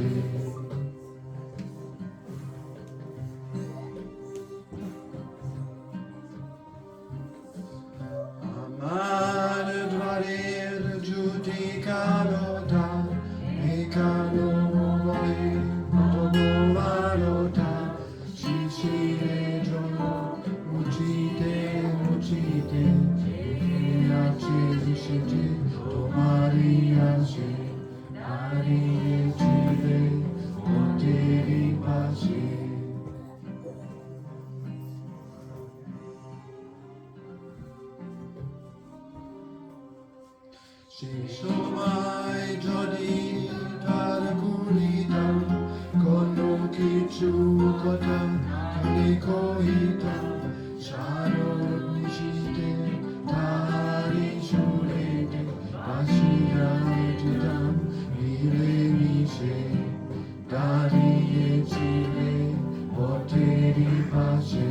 Amare dvarere giudicarota e canomoi motogovarota Cicire giorno uccide e accedisce Maria ce Maria cive poteri pace Shishomai jodi tarakurita kono kichukota kanikohita sharot nishite tari shurete ashirajidam virenishe tari echile poteri pace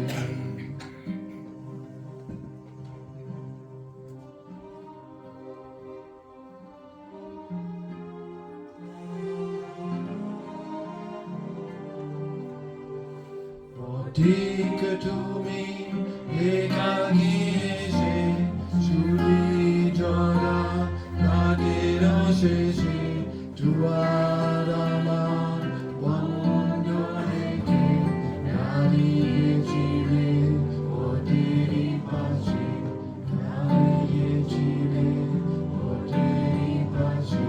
Dica tu mi e caghese Giuli giora radira scese Tu arama quando ne che Cari e cile poteri pace Cari e cile poteri pace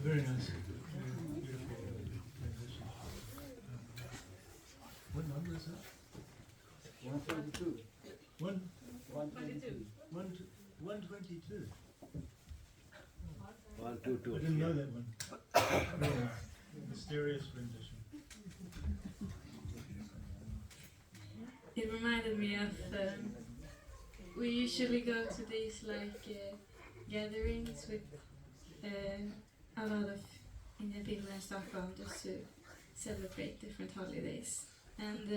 Very nice. Beautiful transition. What number is that? 122. 122. 122. 122. I didn't know that one. Really mysterious rendition. It reminded me of we usually go to these gatherings with a lot of individuals in Stockholm just to celebrate different holidays. And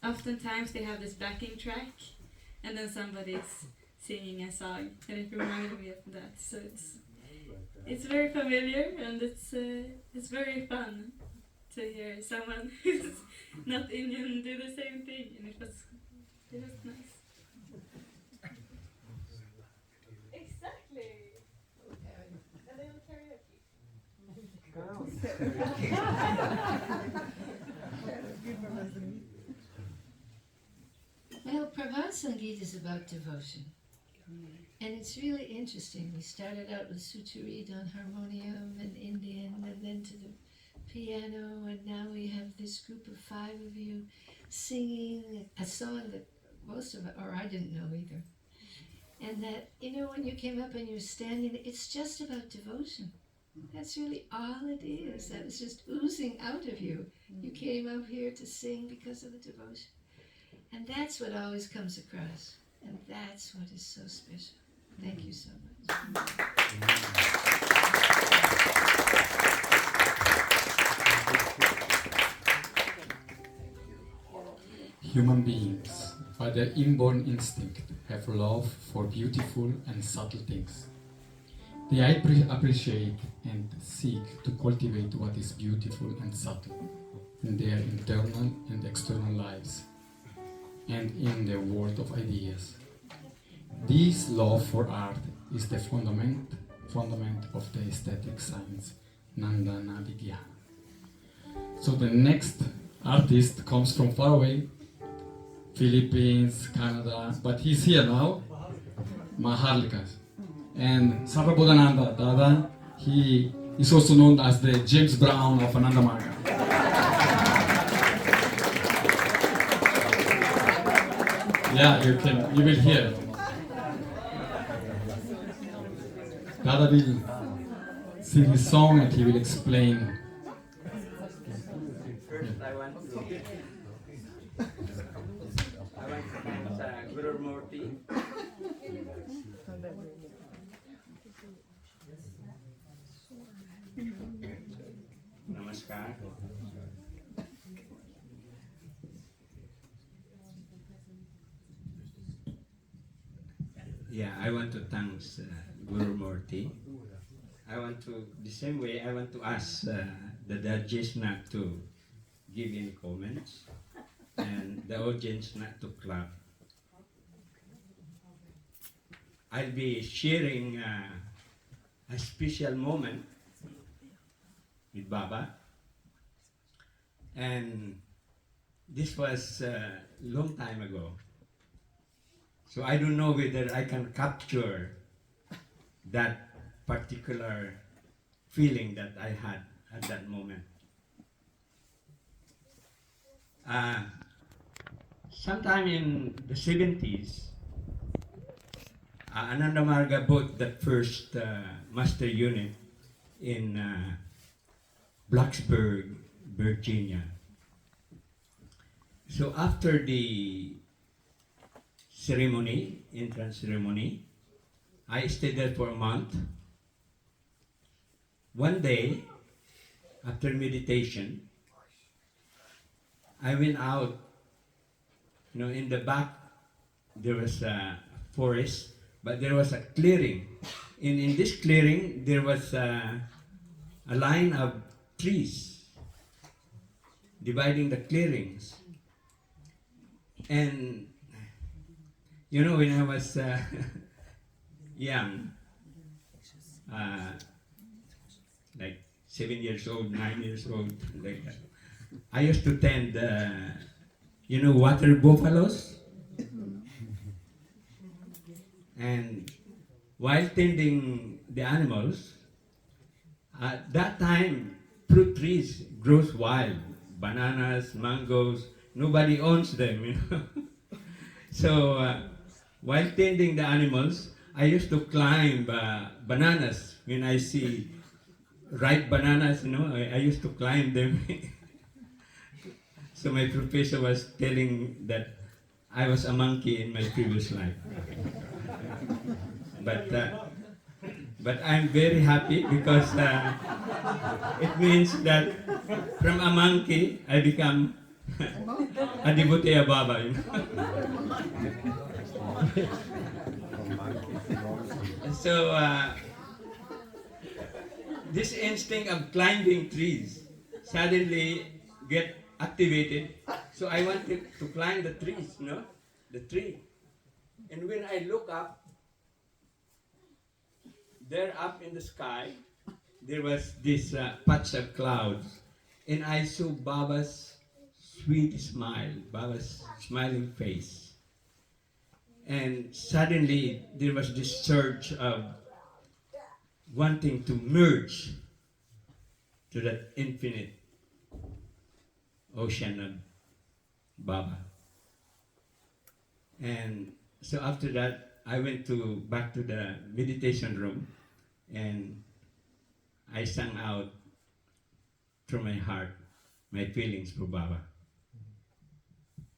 oftentimes they have this backing track, and then somebody's singing a song, and it reminded me of that. So it's very familiar, and it's very fun to hear someone who's not Indian do the same thing, and it was nice. Exactly. A little karaoke. Well, Prout Convention is about devotion. And it's really interesting. We started out with Sucharit on harmonium and Indian, and then to the piano, and now we have this group of 5 of you singing a song that most of it, or I didn't know either. And that, when you came up and you're standing, it's just about devotion. That's really all it is. That was just oozing out of you. You came up here to sing because of the devotion. And that's what always comes across. And that's what is so special. Thank you so much. Human beings, by their inborn instinct, have love for beautiful and subtle things. They appreciate and seek to cultivate what is beautiful and subtle in their internal and external lives and in the world of ideas. This love for art is the fundament of the aesthetic science, Nandana Vigyan. So the next artist comes from far away, Philippines, Canada, but he's here now, Maharlikas. And Sarvabodhananda Dada, he is also known as the James Brown of Ananda Marga. Yeah, you will hear. Dada will sing his song and he will explain. First, I want to thank Guru Murthy. Namaskar. Yeah, I want to thank Guru Murthy. I want to, the same way, I want to ask the judges not to give any comments and the audience not to clap. I'll be sharing a special moment with Baba, and this was a long time ago. So I don't know whether I can capture that particular feeling that I had at that moment. Sometime in the 70s, Ananda Marga bought the first master unit in Blacksburg, Virginia. So after the ceremony, entrance ceremony, I stayed there for a month. One day, after meditation, I went out. You know, in the back there was a forest, but there was a clearing. In this clearing, there was a line of trees dividing the clearings. And you know, when I was young, like 7 years old, 9 years old, like that, I used to tend, you know, water buffaloes. And while tending the animals, at that time, fruit trees grows wild, bananas, mangoes, nobody owns them, you know. So while tending the animals, I used to climb bananas. When I see ripe bananas, you know, I used to climb them. So my professor was telling that I was a monkey in my previous life. But I'm very happy because it means that from a monkey I become a devotee of Baba. You know? So this instinct of climbing trees suddenly get activated. So I wanted to climb the trees, you know, the tree. And when I look up, there up in the sky, there was this patch of clouds, and I saw Baba's sweet smile, Baba's smiling face. And suddenly there was this surge of wanting to merge to that infinite ocean of Baba. And so after that, I went back to the meditation room, and I sang out from my heart my feelings for Baba.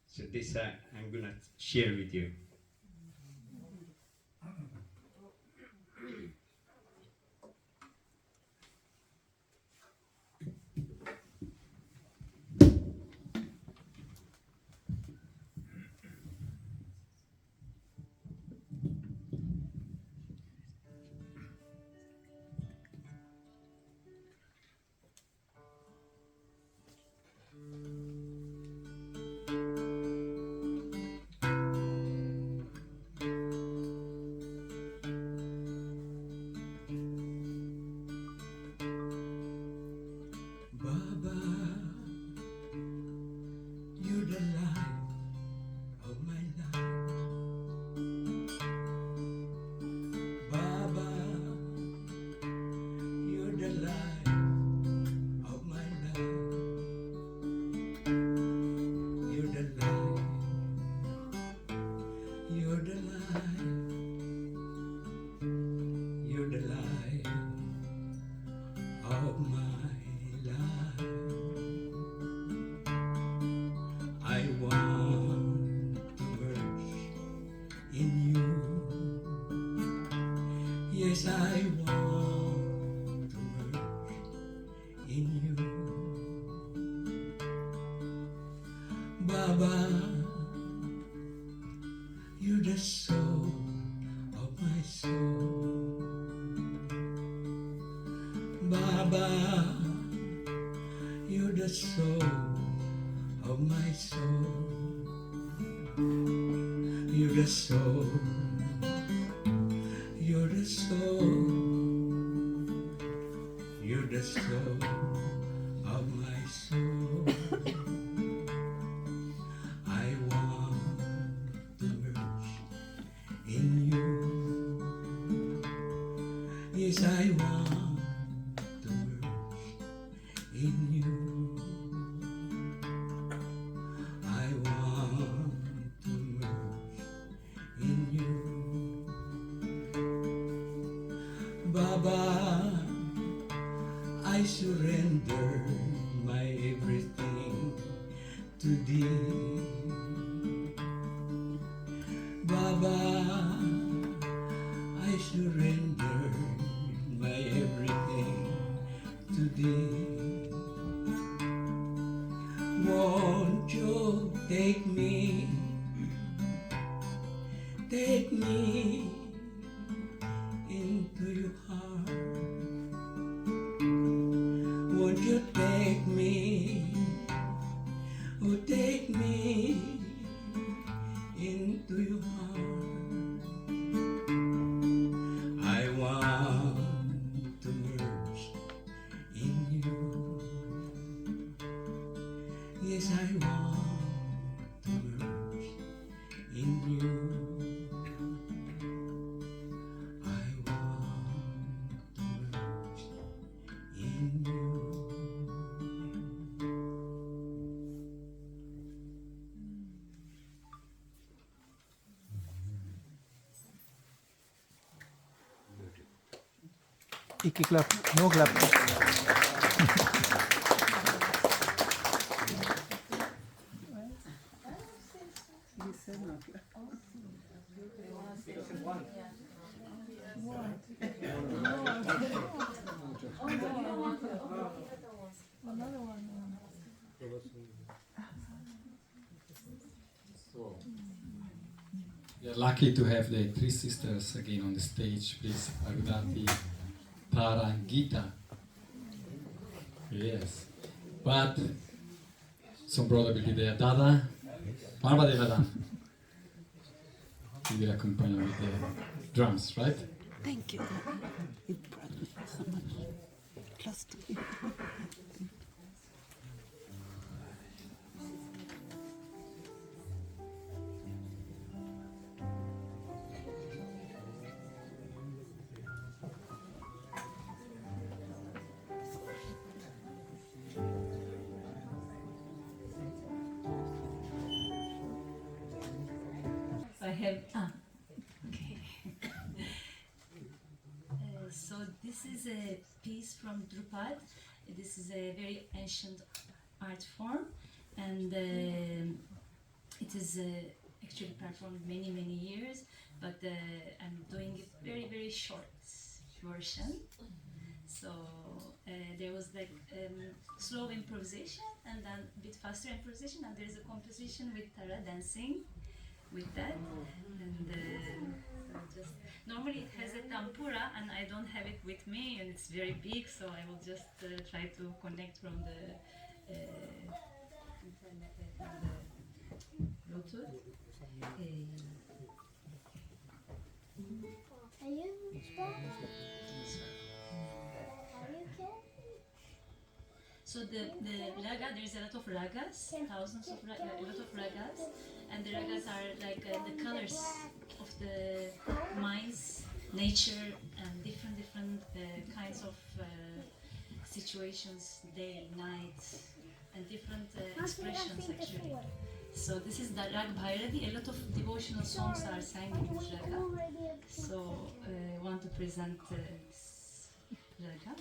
So this I'm gonna share with you. Baba, you're the soul of my soul. You're the soul. You're the soul. You're the soul of my soul. I want to merge in you. Yes, I want to merge in you. I want to merge in you. Baba, I surrender my everything to thee. Baba, I surrender my everything to thee. Won't you take me into your heart? Won't you take me, oh take me into your heart? I want to merge in you. Yes, I want to merge in you. I want to merge in you. Iki clap, no clap. He said no. Another one. We are lucky to have the three sisters again on the stage. Please, Arudati, Tara, and Gita. Yes. But some brother will be there. Dada, Parva Devada. He will accompany with the drums, right? Thank you. It brought me so much close to you. I have okay. So this is a piece from Drupad. This is a very ancient art form, and it is actually performed many years. But I'm doing it very short version. So there was like slow improvisation and then a bit faster improvisation, and there is a composition with Tara dancing with that. And so just normally it has a tempura, and I don't have it with me, and it's very big, so I will just try to connect from the internet, from the Bluetooth. Are you So the raga, there's a lot of ragas, thousands of a lot of ragas, and the ragas are like the colors of the minds, nature, and different kinds of situations, day, night, and different expressions actually. So this is the Rag Bhairavi. A lot of devotional songs are sang in this raga. So I want to present this raga.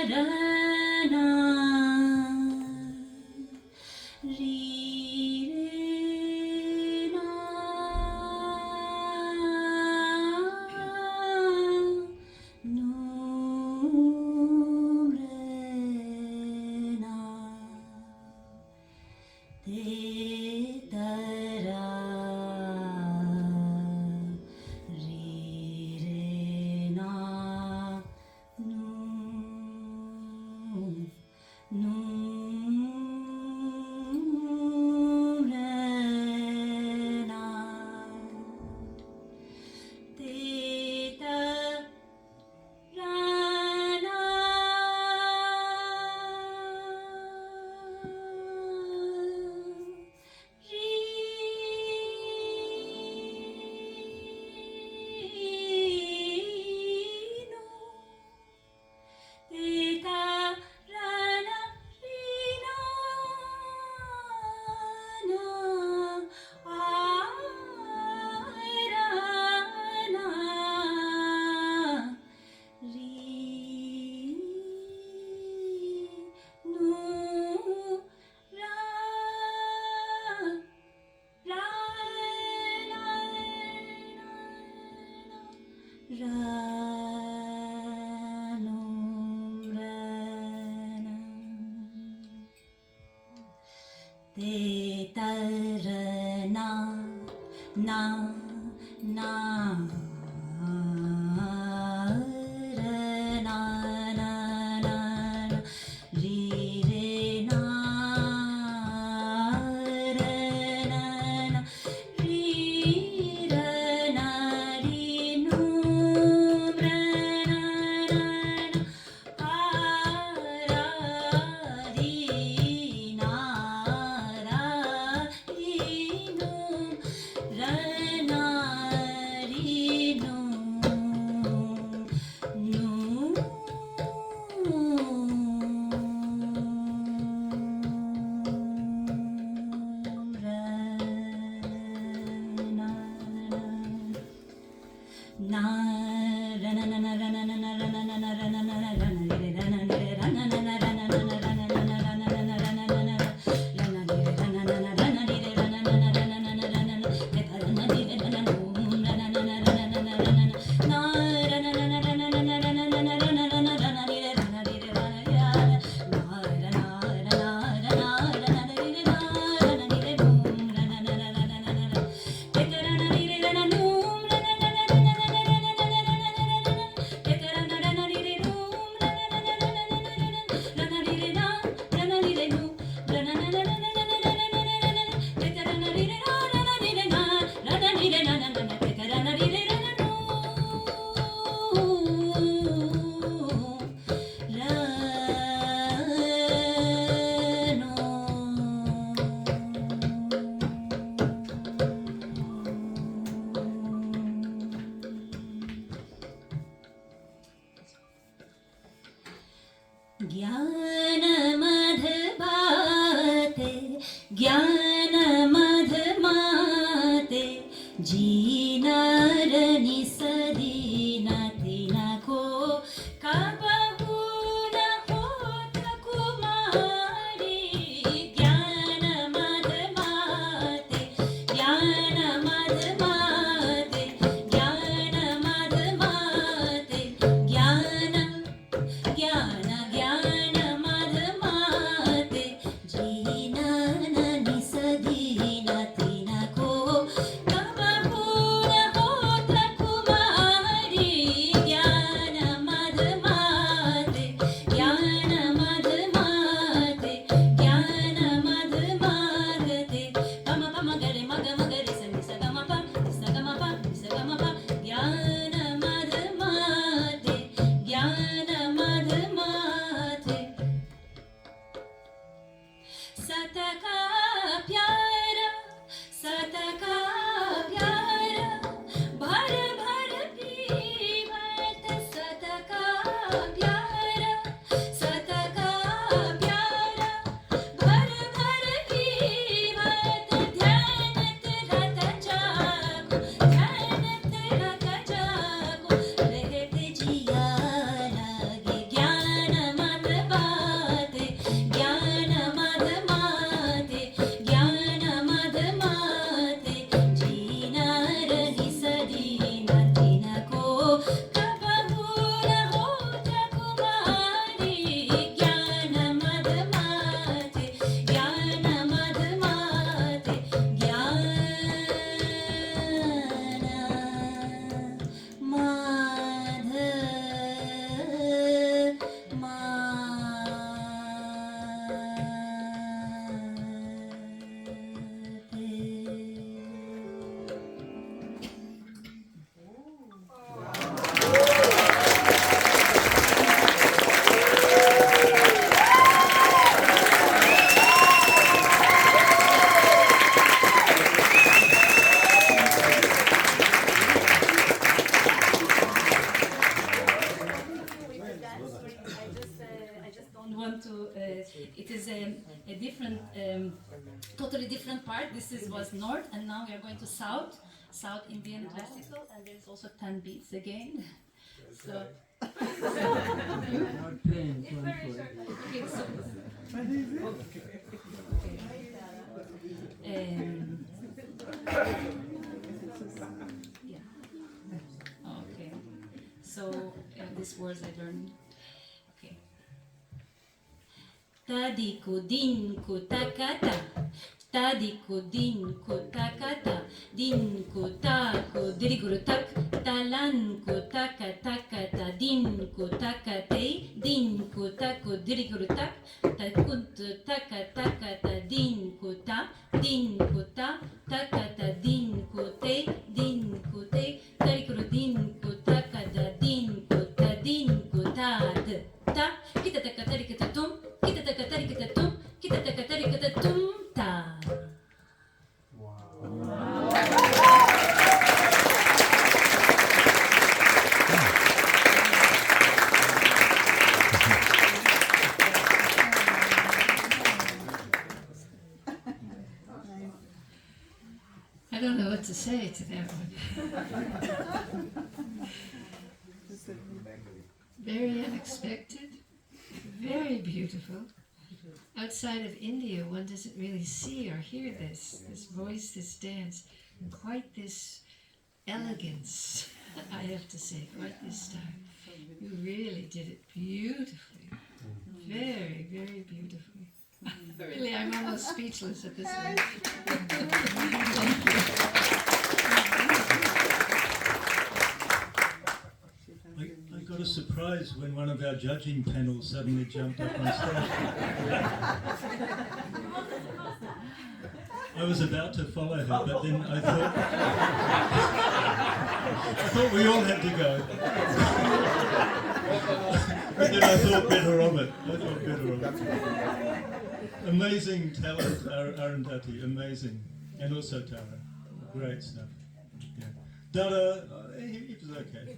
ज्ञान ज्ञान मध I just don't want to. It is a different, totally different part. Was north, and now we are going to south, South Indian classical, and there is also 10 beats again. So. Okay, so. Yeah. Okay. So these words I learned. Okay. Tadi ko din ko takata. Tadi ko din ko takata. Din ko ta ko diriguru tak. Talan ko taka takata. Din ko takate. Din ko ta ko diriguru tak. Takut taka takata. Din ko ta. Din ko ta. Takata. Din ko te. Din ko te. Diriguru din ko takata. Din ko ta. Din ko ta. Ta. Kita taka tari kita tum. Kita taka tari kita tum. Kita taka tari kita tum. Ta. I don't know what to say to that one. Very unexpected, very beautiful. Outside of India, one doesn't really see or hear this voice, this dance, quite this elegance, I have to say, quite this style. You really did it beautifully, very, very beautifully. Really, I'm almost speechless at this point. Thank you. I got a surprise when one of our judging panel suddenly jumped up on stage. I was about to follow her, but then I thought we all had to go. And then I thought better of it. Amazing talent, Arundhati, amazing. And also Tara, great stuff. Yeah. Dada, he was okay.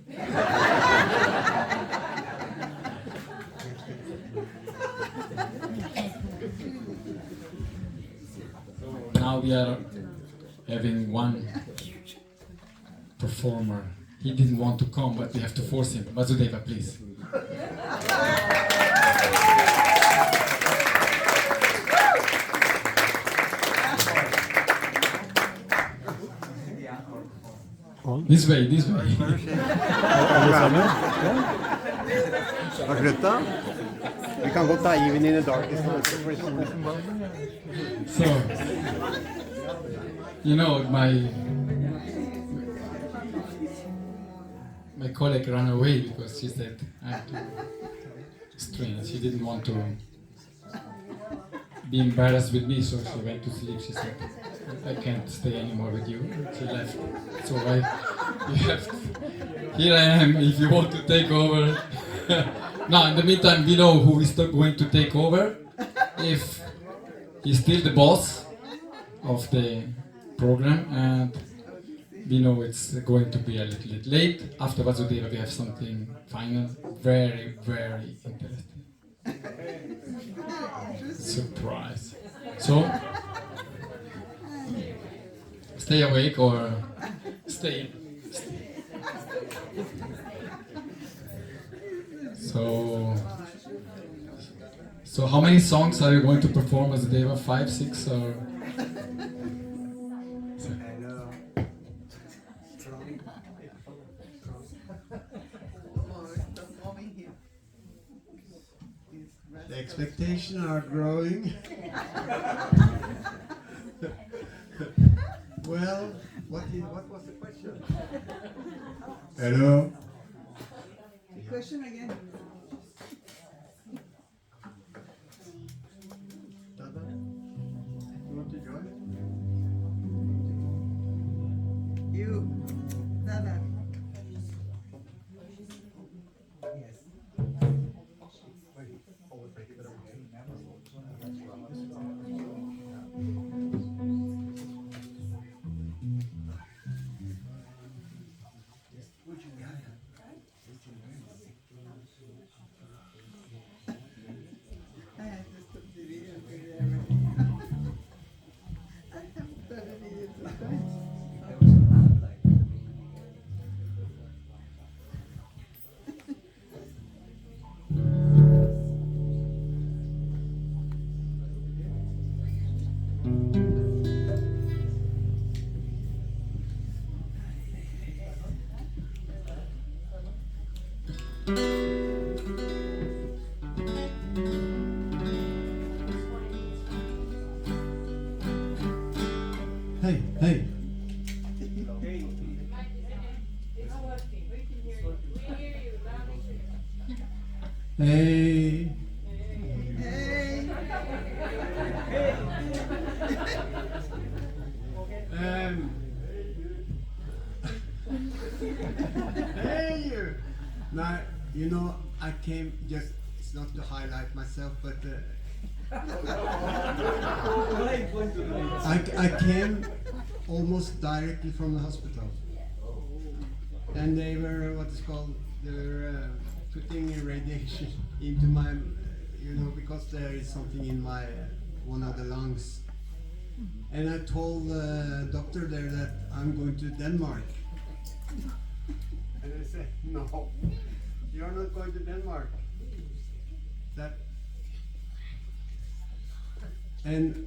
Now we are having one performer. He didn't want to come, but we have to force him. Vasudeva, please. This way, this way. Har slutta? Vi kan godt ta Even in the Darkest. So, you know, my colleague ran away because she said I'm too strange. She didn't want to be embarrassed with me, so she went to sleep. She said, I can't stay anymore with you. She left. So here I am, if you want to take over. Now, in the meantime, we know who is going to take over. If he's still the boss of the program, and we know it's going to be a little bit late. After Vasudeva, we have something final, very, very interesting. Surprise. So, stay awake or stay. So how many songs are you going to perform as Deva? 5, 6, or? The expectations are growing. Well, what was the question? Hello? The question again. Dada, you want to join? You, Dada. Hey. Hey. Hey. Hey you. Now, you know, I came just, it's not to highlight myself, but I came almost directly from the hospital. And they were, what is called, they were putting radiation into my, you know, because there is something in my, one of the lungs. And I told the doctor there that I'm going to Denmark. And they said, no, you're not going to Denmark. That, and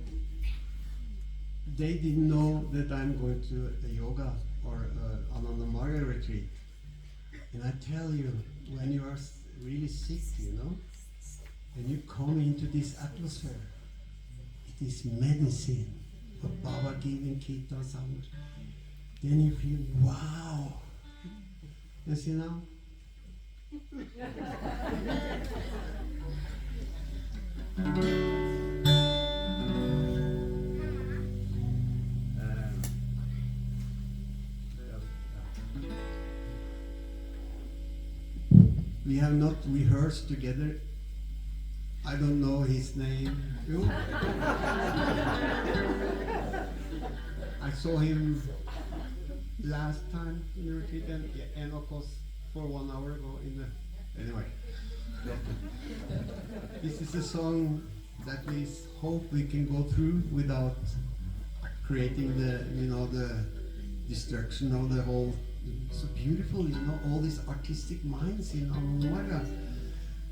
they didn't know that I'm going to a yoga or Anandamaya retreat. And I tell you, when you are really sick, you know, and you come into this atmosphere, it is medicine. What Baba giving Kita sound. Then you feel, wow. You see now? We have not rehearsed together. I don't know his name. You? I saw him last time in the retreat, and of course for 1 hour ago in the. Anyway, this is a song that we hope we can go through without creating the, you know, the destruction of the whole. So beautiful, you know, all these artistic minds in Anandamaya.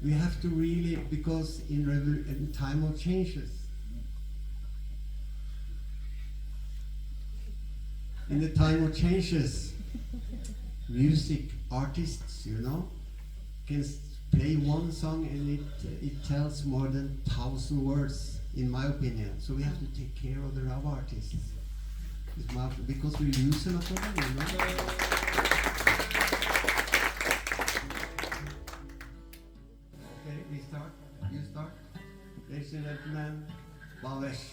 We have to really, because in time of changes, in the time of changes, music artists, you know, can play one song and it tells more than 1,000 words, in my opinion. So we have to take care of the Rav artists, because we lose a lot of them, you know. Okay, we start. You start. Ladies and gentlemen, Bhavesh.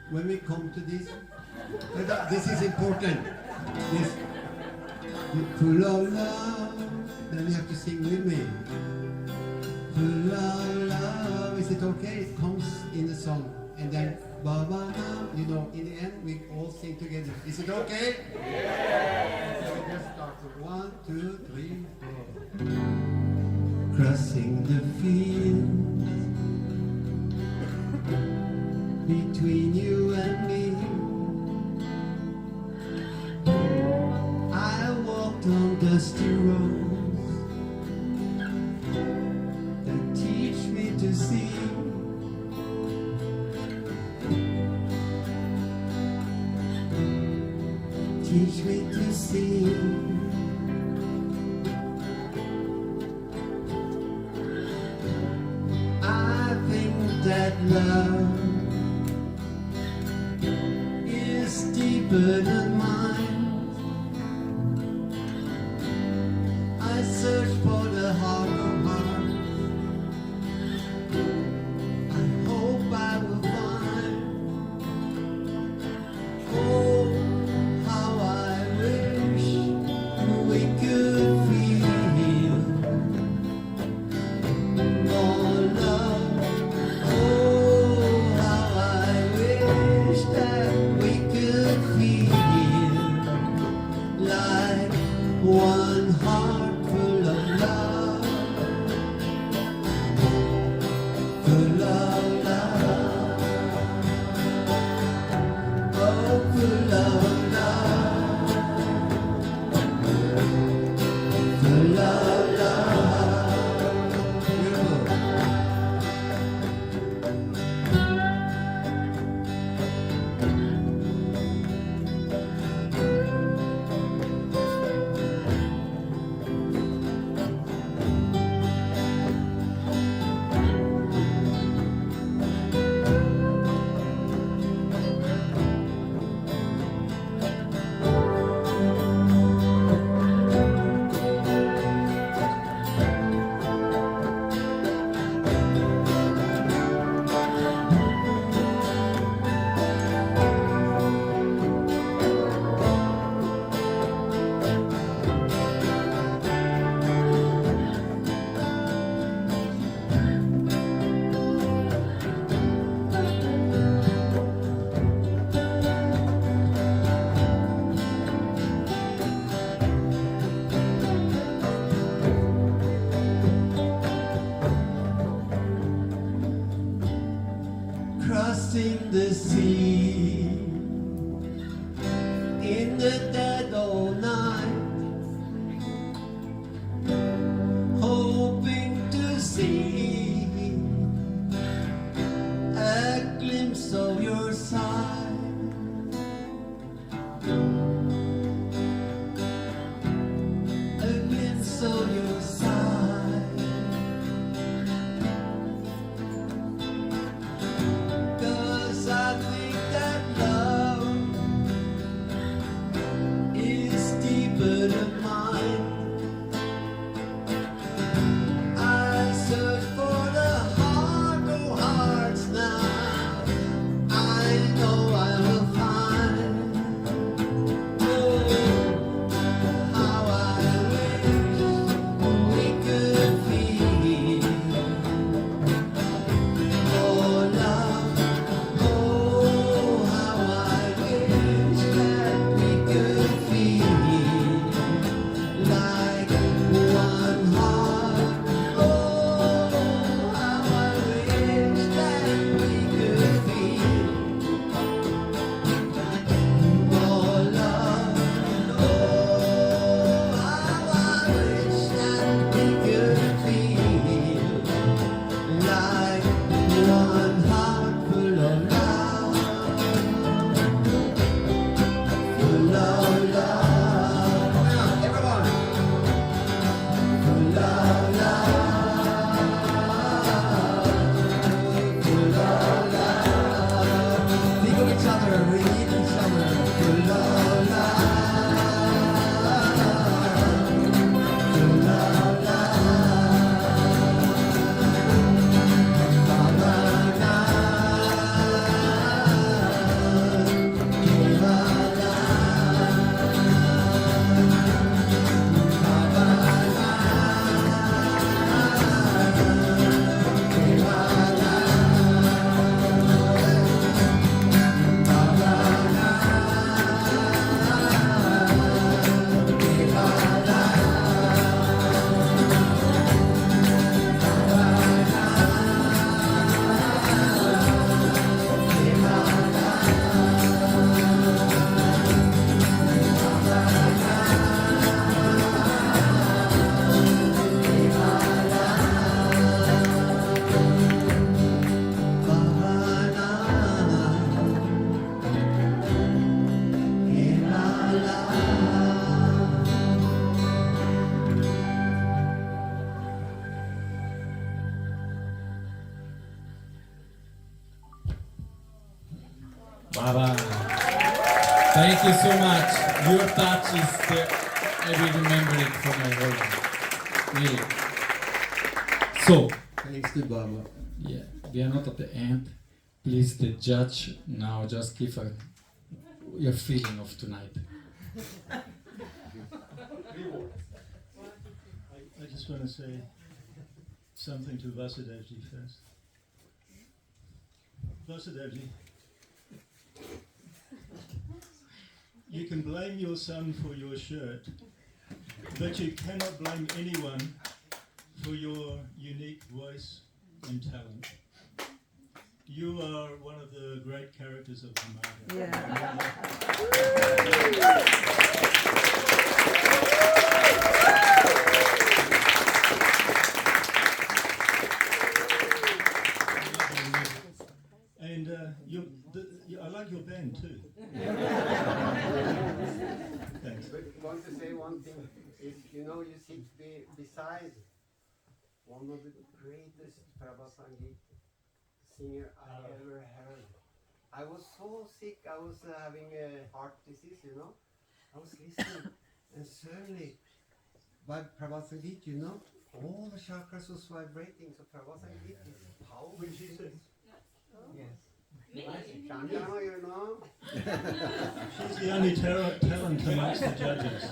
When we come to this, this is important. This, full of love, then you have to sing with me. Full of love, is it okay? It comes in the song, and then Baba now, you know, in the end we all sing together. Is it okay? Yeah. So we just start with 1, 2, 3, 4. Crossing the fields between you and me, I walked on dusty roads that teach me to see. Teach me to see. I think that love deeper than mine. I search for the heart of mine. in the dead of night, hoping to see a glimpse of your side. A glimpse of your side. 'Cause I think that love is deeper than mine. I search for the heart of hearts now. I know I will find. Oh, how I wish we could feel more love. Oh, how I wish that we could feel like one heart. Oh, how I wish that we could feel more love. Oh, how I wish that we could feel like one heart full of love, full of love. Now, everyone, full of love, full of love. Think of each other, we need each other. Full of love, full of Baba. Thank you so much. Your touch is the, I will remember it for my whole life. Really. So, Thanks to Baba. yeah, we are not at the end. Please, the judge, now just give your feeling of tonight. I just want to say something to Vasudevji first. Vasudevji, you can blame your son for your shirt, but you cannot blame anyone for your unique voice and talent. You are one of the great characters of the And I like your band too. Thanks. But I want to say one thing. Is, you know, you sit beside one of the greatest Prabhat Sangeet singer I ever heard. I was so sick. I was having a heart disease, you know. I was listening, and suddenly, by Prabhat Sangeet, you know, all the chakras was vibrating. So Prabhat Sangeet is powerful. Will she sing? Yes. Chandana, you know. She's the only talent amongst the judges.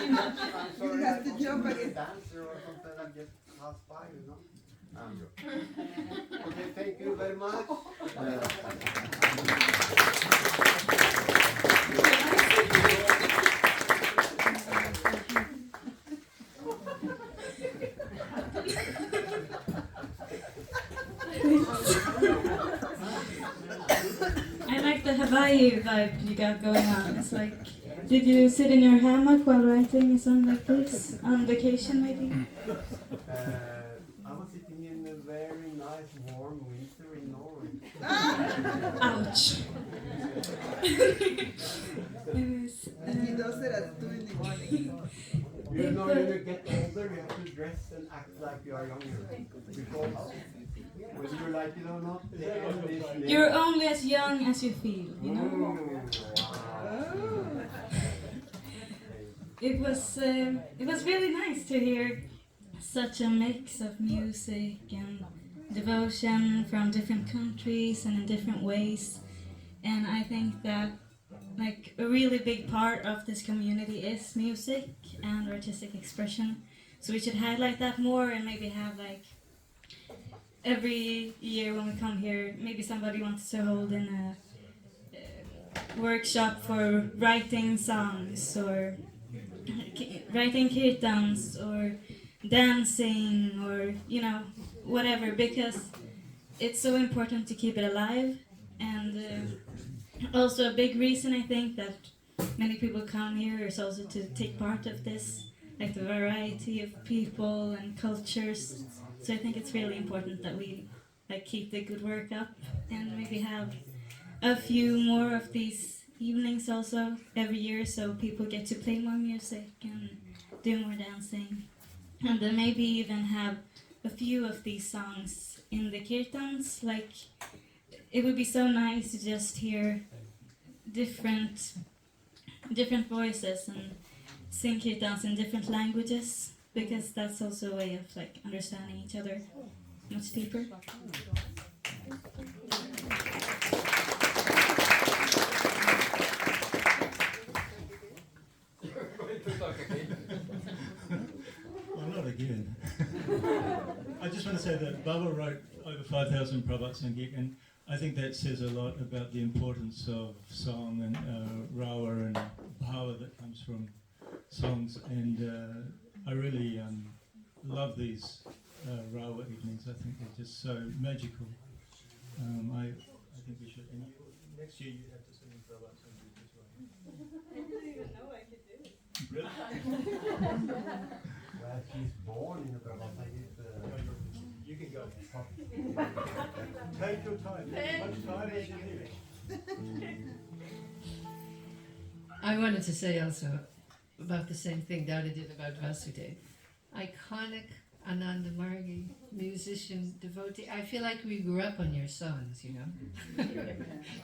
I'm sorry, I was a dancer or something that just passed by, you know. Okay, thank you very much. I like the Hawaii vibe you workout going on. It's like, did you sit in your hammock while writing a song like this? On vacation, maybe? I was sitting in a very nice warm winter in Norway. Ouch. And he does it at 2 in the morning. You know, when you get older, you have to dress and act like you are younger. Because whether you like it or not, the end is near. You're only as young as you feel, you know? It was really nice to hear such a mix of music and devotion from different countries and in different ways. And I think that like a really big part of this community is music and artistic expression. So we should highlight that more and maybe have like every year when we come here, maybe somebody wants to hold in a workshop for writing songs or writing kirtans or dancing or, you know, whatever, because it's so important to keep it alive. And also a big reason I think that many people come here is also to take part of this, like the variety of people and cultures. So I think it's really important that we like keep the good work up and maybe have a few more of these evenings also every year, so people get to play more music and do more dancing. And then maybe even have a few of these songs in the kirtans. Like, it would be so nice to just hear different voices and sing kirtans in different languages, because that's also a way of like understanding each other much deeper. Well, not again. I just want to say that Baba wrote over 5,000 Prout Convention, and I think that says a lot about the importance of song and rawa and bhava that comes from songs. And I really love these rawa evenings. I think they're just so magical. I think we should. And next year you have to sing in Prout Convention as well. I didn't even know I could do it. Really? Well, she's born in the Prout You can go. Take your time. As much time as you need. I wanted to say also about the same thing Dada did about Vasudev. Iconic Ananda Margi, musician, devotee. I feel like we grew up on your songs, you know?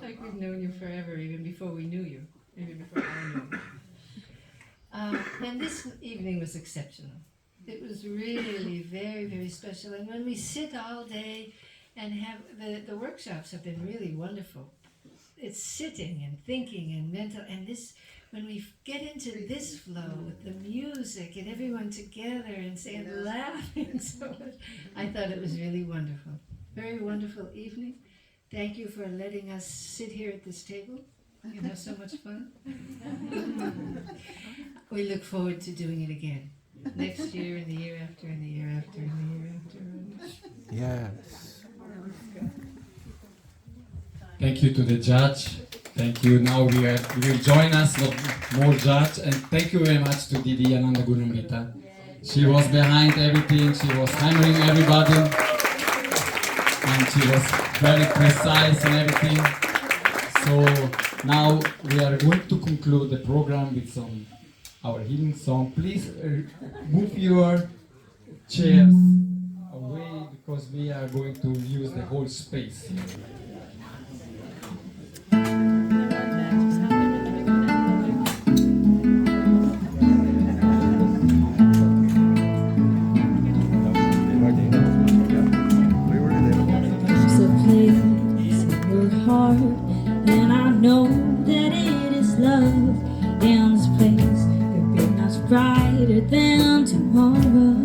Like we've known you forever, even before we knew you, even before I knew you. And this evening was exceptional. It was really very, very special. And when we sit all day and have, the workshops have been really wonderful. It's sitting and thinking and mental, and this, when we get into this flow with the music and everyone together and saying, laughing so much, I thought it was really wonderful. Very wonderful evening. Thank you for letting us sit here at this table and have so much fun. We look forward to doing it again. Next year and the year after and the year after and the year after. Yes. Thank you to the judge. Thank you. Now we will join us, not more judge. And thank you very much to Didi Ananda Gunamita. She was behind everything. She was hammering everybody. And she was very precise and everything. So now we are going to conclude the program with our healing song. Please move your chairs away because we are going to use the whole space here. And I know that it is love in this place. Could be much brighter than tomorrow.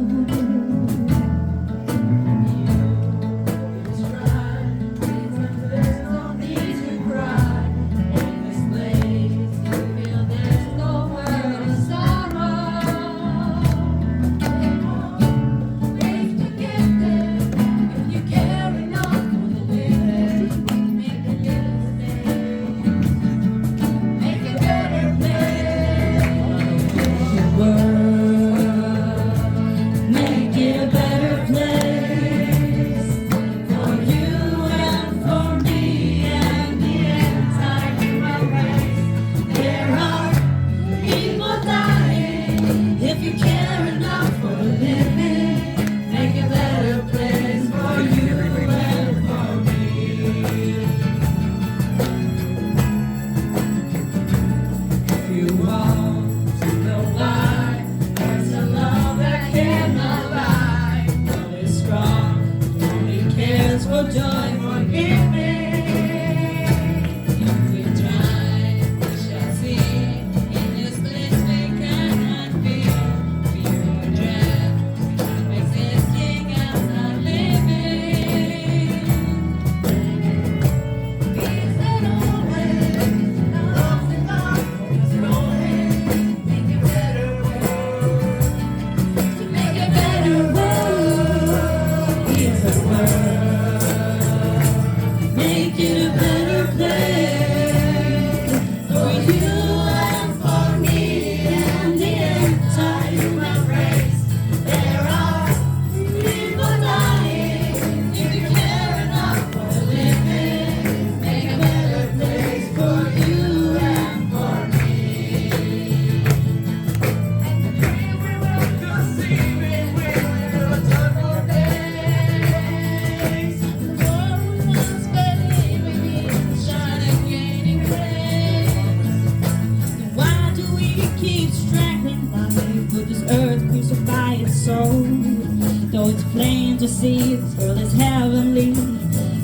Make it's so. Though it's plain to see this world is heavenly,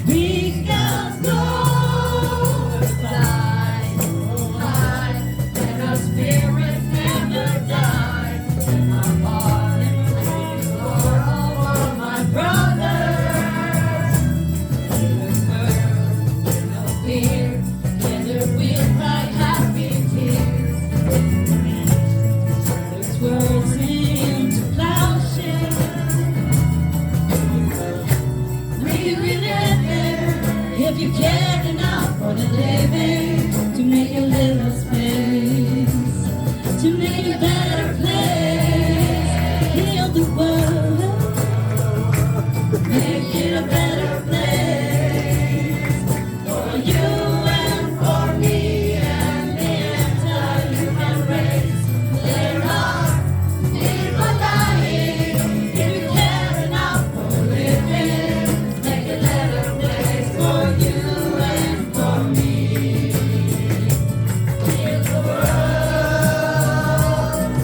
because glorified, high, and our spirit never died. My heart and for all my brothers, in this world, no fear, together we'll cry happy tears. Those words into plowshares. If you cared enough for the living, to make a little space, to make a better place, heal the world, make it a better place, for you and for me and the entire human race. There are people dying. If you care enough for the living, make a better place for you and for me. Heal the world,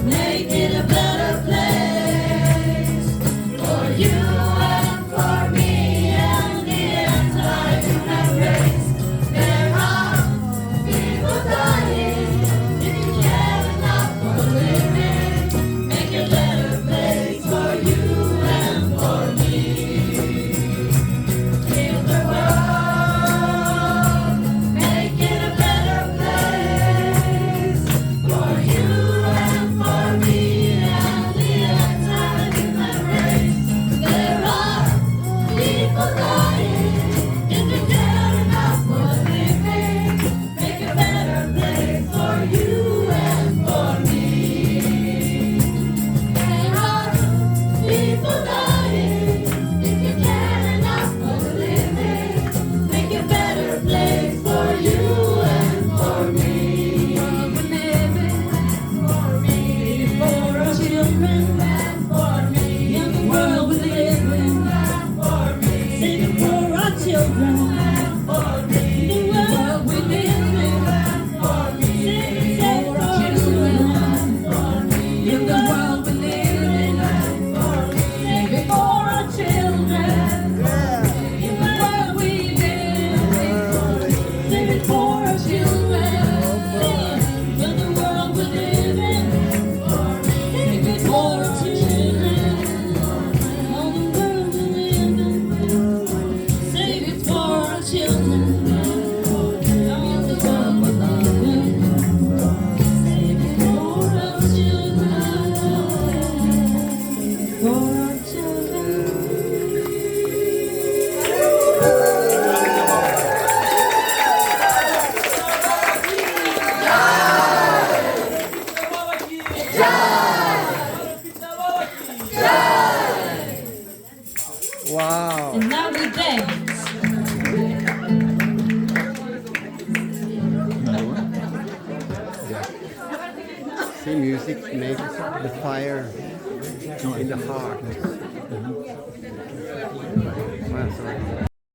make it a better place for you and for me and the entire human race. There are people dying. If you care enough for the living, make a better place for you and for me. Heal the world, make it a better place for you and for me and the entire human race. There are people dying. If you care enough for the living, make a better place for you and for me. There are people dying. If you care enough for the living, make a better place for you and for me. We're living for me, for our children and for me. In the world we live in, for me. Sing it for our children and for me. The world we live in, for me. Sing it for our children and for me. In the world we live in, for me. Sing it for our children. In the world we live in, sing it for our children. In the world we live in, sing it for our children. On the world we live in, sing it for our children. On the world we live in, sing it for our children. For our children. Wow. And now we dance. See, music makes the fire in the heart.